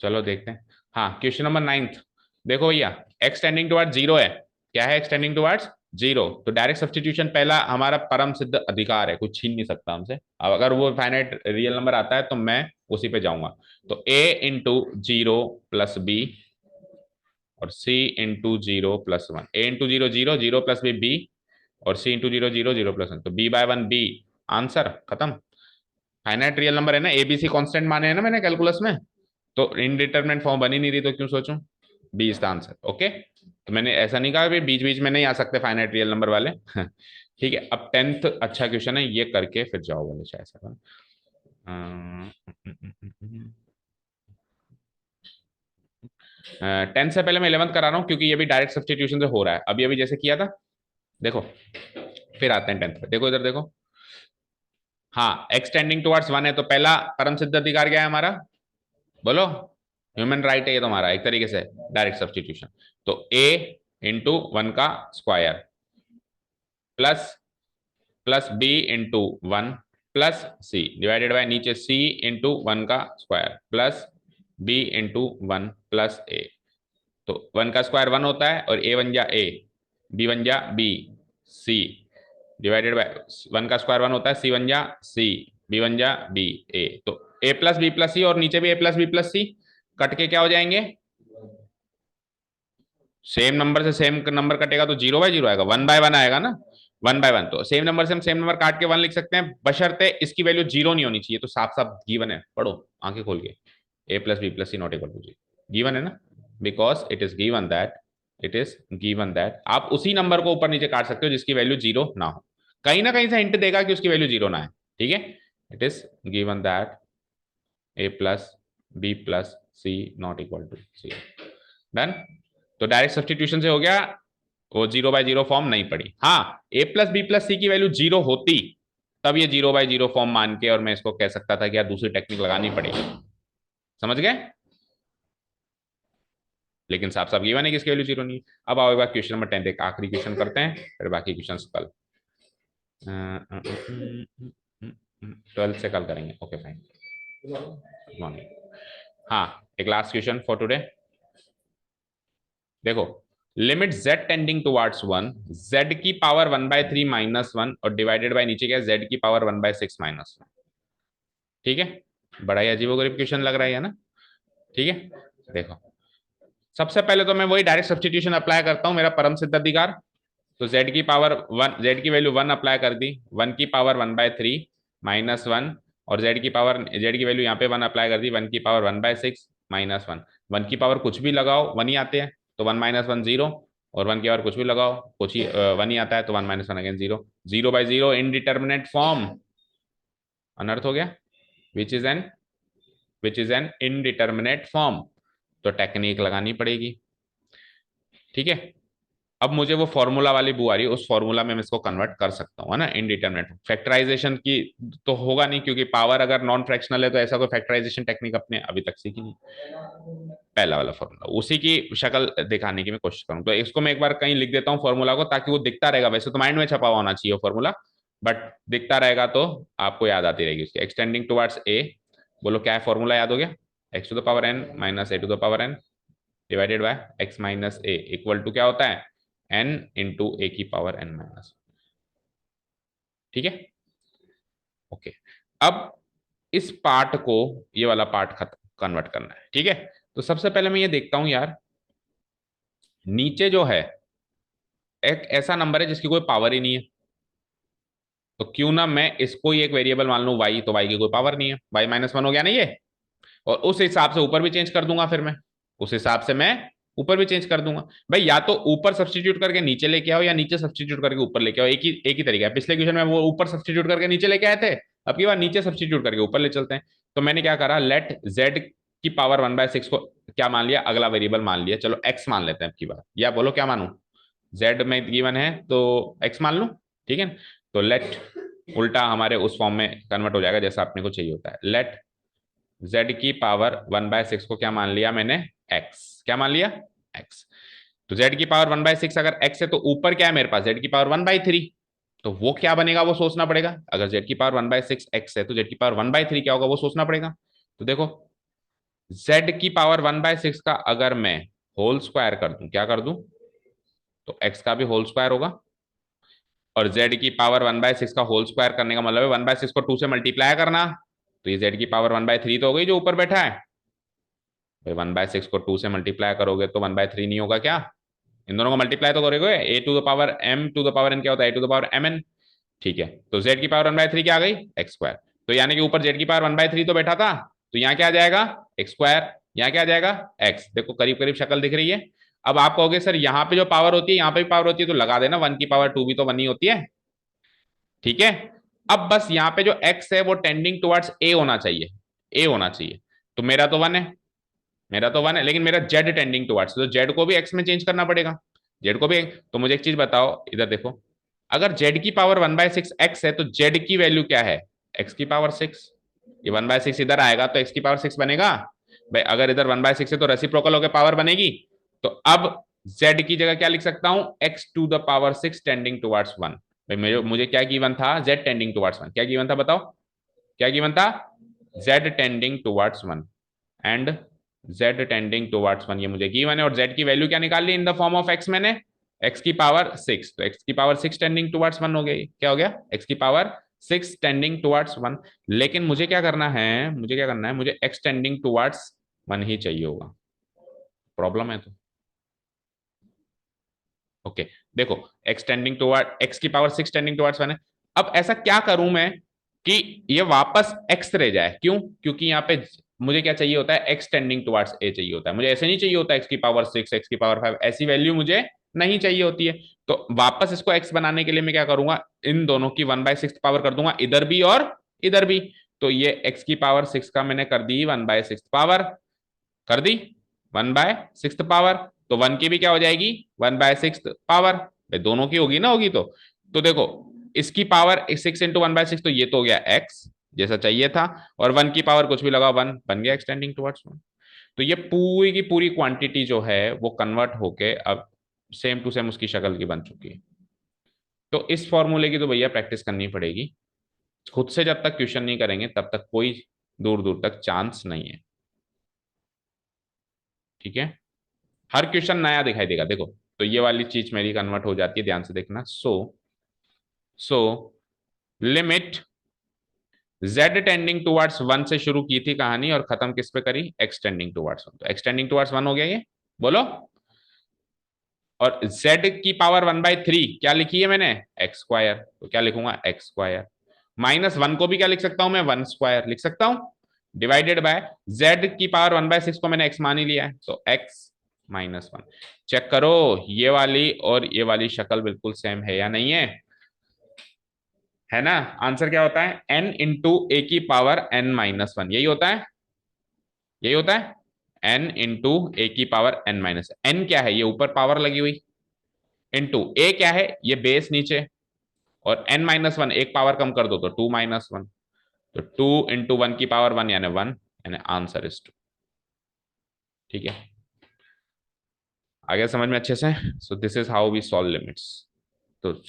चलो देखते हैं, हाँ क्वेश्चन नंबर 9th, देखो भैया, एक्स टेंडिंग टुवर्ड्स 0 है, क्या है, एक्स टेंडिंग टुवर्ड्स 0, तो डायरेक्ट सब्सटीट्यूशन पहला हमारा परम सिद्ध अधिकार है, कुछ छीन नहीं सकता हमसे, अब अगर वो फाइनाइट रियल नंबर आता है तो मैं उसी पे जाऊंगा, तो a × 0 + b और c into 0+1, a into 0 0, 0 plus B, और c इंटू 0 0, 0+1, तो b/1 b, आंसर खत्म। फाइनाइट रियल नंबर है ना, एबीसी कांस्टेंट माने हैं ना मैंने कैलकुलस में, तो इनडिटरमिनेट फॉर्म बन ही नहीं रही, तो क्यों सोचूं, B is the answer. Okay, तो मैंने ऐसा नहीं कहा कि बीच बीच में नहीं आ सकते फाइनाइट रियल नंबर वाले। ठीक है, अब 10th अच्छा क्वेश्चन है, ये करके फिर जाओ बोले शायद से। 10 से पहले मैं 11th करा रहा हूँ, क्योंकि ये भी डायरेक्ट सब्सटीट्यूशन से हो रहा है, अभी अभी जैसे किया था। देखो, फिर आते हैं 10th पे, देखो इधर देखो। हाँ, एक्सटेंडिंग टुवर्ड्स 1 है, तो पहला परम सिद्ध अधिकार क्या है हमारा, बोलो। ह्यूमन राइट है ये तो हमारा एक तरीके से डायरेक्ट सब्सटीट्यूशन। तो a इंटू 1 का square plus plus B into 1 plus C divided by नीचे c इंटू 1 का square plus b into 1 plus a। तो 1 का स्क्वायर 1 होता है, और a बन जा a, b बन जा b, c डिवाइडेड बाय 1 का स्क्वायर 1 होता है, c बन जा c, b बन जा b, a। तो a plus B plus C, और नीचे भी a plus B plus C, cut के क्या हो जाएंगे, सेम नंबर से सेम नंबर कटेगा तो 0/0 आएगा, 1/1 आएगा ना, 1/1। तो सेम नंबर से हम सेम नंबर काट के 1 लिख सकते हैं, बशर्ते इसकी वैल्यू 0 नहीं होनी चाहिए। तो साफ साफ गिवन है, पढ़ो आंखें खोल के, a plus B plus C not equal to 0, given है ना, because it is given that, it is given that आप उसी नंबर को ऊपर नीचे काट सकते हो जिसकी वैल्यू 0 ना हो, कहीं ना कहीं से हिंट देगा कि उसकी वैल्यू 0 ना है। ठीक है, it is given that a plus B plus C not equal to 0। Done. तो डायरेक्ट सब्सटीट्यूशन से हो गया, वो 0/0 फॉर्म नहीं पड़ी। हाँ, a प्लस बी प्लस सी की वैल्यू 0 होती, तब ये 0/0 फॉर्म मान के और मैं इसको कह सकता था कि यार दूसरी टेक्निक लगानी पड़ेगी। समझ गए, लेकिन साफ साफ गिवन है कि इसकी वैल्यू 0 नहीं है। अब आओ एक बार क्वेश्चन नंबर 10 एक आखिरी क्वेश्चन करते हैं, फिर बाकी क्वेश्चन कल 12 से कल करेंगे। Okay fine, morning. हाँ, एक लास्ट क्वेश्चन फॉर टुडे। देखो, limit z tending towards 1, z की पावर 1/3 -1, और डिवाइडेड बाय नीचे क्या है, z की पावर 1/6 -1। ठीक है, बड़ा ही अजीबोगरीब क्वेश्चन लग रहा है ना। ठीक है, देखो, सबसे पहले तो मैं वही डायरेक्ट सब्सटीट्यूशन अप्लाई करता हूं, मेरा परम सिद्ध अधिकार। तो z की पावर 1, z की वैल्यू 1 अप्लाई कर दी, 1 की पावर 1/3 -1, और z की पावर, z की वैल्यू यहाँ पे 1 अप्लाई कर दी, 1 की पावर 1/6 -1। 1 की पावर कुछ भी लगाओ 1 ही आते हैं, तो 1 - 1 0, और 1 की पावर कुछ भी लगाओ कुछ ही 1 ही आता है, तो 1 - 1 अगेन 0, 0/0 इनडिटर्मिनेट फॉर्म, अनर्थ हो गया, which is an indeterminate form. तो टेक्निक लगानी पड़ेगी। ठीक है, अब मुझे वो फॉर्मूला वाली बू आ रही है, उस फॉर्मूला में मैं इसको कन्वर्ट कर सकता हूँ, है ना, इनडिटरमिनेट फैक्टराइजेशन की तो होगा नहीं, क्योंकि पावर अगर नॉन फ्रैक्शनल है तो ऐसा कोई फैक्टराइजेशन टेक्निक अपने अभी तक सीखी नहीं। पहला वाला फॉर्मूला उसी की शक्ल दिखाने की मैं कोशिश करूँ, तो इसको मैं एक बार कहीं लिख देता हूँ फॉर्मूला को, ताकि वो दिखता रहेगा, वैसे तो माइंड में छपा हुआ होना चाहिए फॉर्मूला, बट दिखता रहेगा तो आपको याद आती रहेगी उसकी। एक्सटेंडिंग टुवर्ड्स ए, बोलो क्या है फॉर्मूला, याद हो गया, x⁴n - a⁴n divided by x - a equal to क्या होता है, n इंटू a की पावर n -। ठीक है, ओके। अब इस पार्ट को, ये वाला पार्ट कन्वर्ट करना है। ठीक है, तो सबसे पहले मैं ये देखता हूं यार, नीचे जो है एक ऐसा नंबर है जिसकी कोई पावर ही नहीं है, तो क्यों ना मैं इसको ही एक वेरिएबल मान लूं y, तो y की कोई पावर नहीं है, y -1 हो गया ना ये, और उस हिसाब से ऊपर भी चेंज कर दूंगा, फिर मैं उस हिसाब से मैं ऊपर भी चेंज कर दूंगा। भाई या तो ऊपर सब्सटीट्यूट करके नीचे लेके आओ, या नीचे सब्सटीट्यूट करके ऊपर लेके आओ, एक ही तरीका है। पिछले क्वेश्चन में वो ऊपर सब्सटीट्यूट करके नीचे लेके आए थे, अब की बार नीचे सब्सटीट्यूट करके ऊपर ले चलते हैं। तो मैंने क्या करा, लेट z की पावर 1/6 को क्या मान लिया, अगला वेरिएबल मान लिया, चलो x मान लेते हैं अब की बार, या बोलो क्या मानू, z में गिवन है तो x मान लू। ठीक है, तो लेट उल्टा हमारे उस फॉर्म में कन्वर्ट हो जाएगा जैसा अपने को चाहिए होता है। लेट z की पावर 1/6 को क्या मान लिया मैंने, x, क्या मान लिया, x। तो z की पावर 1/6 अगर x है, तो ऊपर क्या है मेरे पास, z की पावर 1/3, तो वो क्या बनेगा वो सोचना पड़ेगा। अगर z की पावर 1/6 x है, तो z की पावर 1/3 क्या होगा वो सोचना पड़ेगा। तो देखो, z की पावर 1/6 का अगर मैं होल स्क्वायर कर दूं, क्या कर दूं, तो x का भी होल स्क्वायर होगा, और z की पावर 1/6 का होल स्क्वायर करने का मतलब है 1/6 को 2 से मल्टीप्लाई करना, तो ये z की पावर 1/3 तो हो गई जो ऊपर बैठा है, भाई 1/6 को 2 से मल्टीप्लाई करोगे तो 1/3 नहीं होगा क्या? इन दोनों को मल्टीप्लाई तो करोगे, A to the power M to the power N क्या होता है, A to the power M N. ठीक है, तो जेड की पावर 1/3 क्या आ गई, एक्स स्क्वायर। तो यानी कि ऊपर जेड की पावर 1/3 तो बैठा था, तो यहाँ क्या आ जाएगा, एक्स स्क्वायर। यहाँ क्या आ जाएगा, एक्स। देखो करीब करीब शक्ल दिख रही है। अब आप कहोगे सर यहाँ पे जो पावर होती है यहाँ पे भी पावर होती है, तो लगा देना, 1 की पावर 2 भी तो 1 ही होती है। ठीक है, अब बस यहाँ पे जो x है वो टेंडिंग टुवर्ड्स a होना चाहिए, a होना चाहिए। तो मेरा तो 1 है, मेरा तो 1 है, लेकिन मेरा z टेंडिंग टुवर्ड्स, तो z को भी x में चेंज करना पड़ेगा, z को भी। तो मुझे एक चीज बताओ, इधर देखो, अगर z की पावर 1/6 x है तो z की वैल्यू क्या है, x की पावर 6। ये 1/6 इधर आएगा तो x की पावर 6 बनेगा। भाई अगर इधर 1/6 है तो रेसिप्रोकल होकर पावर बनेगी। तो अब z की जगह क्या लिख सकता हूं, x to the power 6 tending towards 1। भाई मुझे क्या गिवन था, z टेंडिंग टुवर्ड्स 1, क्या गिवन था बताओ, क्या गिवन था, z tending towards 1 and z tending towards 1, ये मुझे गिवन है। और z की वैल्यू क्या निकाल ली in the form of x, मैंने x की पावर 6, तो x की पावर 6 टेंडिंग टुवर्ड्स 1 हो गई, क्या हो गया, x की पावर 6 टेंडिंग टुवर्ड्स 1। लेकिन मुझे क्या करना है, मुझे क्या करना है, मुझे x टेंडिंग टुवर्ड्स 1 ही चाहिए होगा, प्रॉब्लम है तो। ओके, देखो x टेंडिंग टुवर्ड, x की पावर 6 टेंडिंग टुवर्ड्स 1 है। अब ऐसा क्या करूं मैं कि ये वापस x रह जाए, क्यों, क्योंकि यहाँ पे मुझे क्या चाहिए होता है, x टेंडिंग टुवर्ड्स a चाहिए होता है, मुझे ऐसे नहीं चाहिए होता x की पावर 6, x की पावर 5, ऐसी वैल्यू मुझे नहीं चाहिए होती है। तो वापस इसको x बनाने के लिए मैं क्या करूंगा, इन दोनों की 1/6 पावर कर दूंगा, इधर भी और इधर भी। तो ये x की पावर 6 का मैंने कर दी 1/6 पावर, कर दी 1/6 पावर। तो 1 की भी क्या हो जाएगी, 1/6 पावर, भाई दोनों की होगी ना, होगी तो देखो इसकी पावर 6 इंटू 1/6, तो ये तो हो गया x जैसा चाहिए था, और 1 की पावर कुछ भी लगा 1, बन गया एक्सटेंडिंग टुवर्ड्स 1। तो ये पूरी की पूरी क्वांटिटी जो है वो कन्वर्ट होके अब सेम टू सेम उसकी शक्ल की बन चुकी है। तो इस फॉर्मूले की तो भैया प्रैक्टिस करनी पड़ेगी, खुद से जब तक क्वेश्चन नहीं करेंगे तब तक कोई दूर दूर तक चांस नहीं है। ठीक है, हर क्वेश्चन नया दिखाई देगा, देखो। तो ये वाली चीज मेरी कन्वर्ट हो जाती है, ध्यान से देखना। So limit z tending towards 1 से शुरू की थी कहानी और खत्म किस पे करी, x टेंडिंग टुवर्ड्स 1, तो x टेंडिंग टुवर्ड्स 1 हो गया ये, बोलो। और z की पावर 1/3 क्या लिखी है मैंने, एक्स स्क्वायर, तो क्या लिखूंगा, एक्स स्क्वायर। -1 को भी क्या लिख सकता हूं मैं, 1 स्क्वायर लिख सकता हूं, डिवाइडेड बाय z की पावर 1/6 को मैंने x मान ही लिया है, तो x -1। चेक करो ये वाली और ये वाली शक्ल बिल्कुल सेम है या नहीं है ना। आंसर क्या होता है, n इंटू ए की पावर n-1, यही होता है, यही होता है, n इंटू ए की पावर n-, n क्या है, ये ऊपर पावर लगी हुई, इंटू ए क्या है, ये बेस नीचे, और n-1 एक पावर कम कर दो तो 2-1, तो 2 इंटू 1 की पावर 1 यानी 1, यानी आंसर इज 2। ठीक है, आ गया समझ में अच्छे से। So this is how we solve limits. तो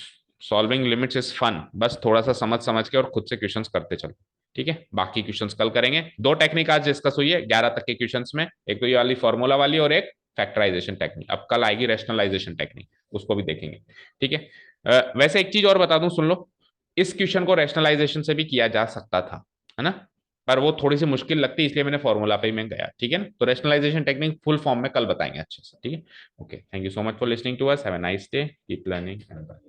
सॉल्विंग लिमिट्स इज फन, बस थोड़ा सा समझ समझ के और खुद से क्वेश्चंस करते चलो। ठीक है, बाकी क्वेश्चंस कल करेंगे। दो टेक्निक आज डिस्कस हुई है 11 तक के क्वेश्चंस में, एक तो ये वाली फॉर्मूला वाली और एक फैक्टराइजेशन टेक्निक। अब कल आएगी रैशनलाइजेशन टेक्निक, उसको भी देखेंगे। ठीक है, वैसे एक चीज और बता दूं, सुन लो, इस क्वेश्चन को रैशनलाइजेशन से भी किया जा सकता था, है ना, पर वो थोड़ी सी मुश्किल लगती है, इसलिए मैंने फॉर्मूला पे ही मैं गया। ठीक है ना, तो रैशनलाइजेशन टेक्निक फुल फॉर्म में कल बताएंगे अच्छे से। ठीक है, okay, thank you so much for listening to us, have a nice day, keep learning and bye.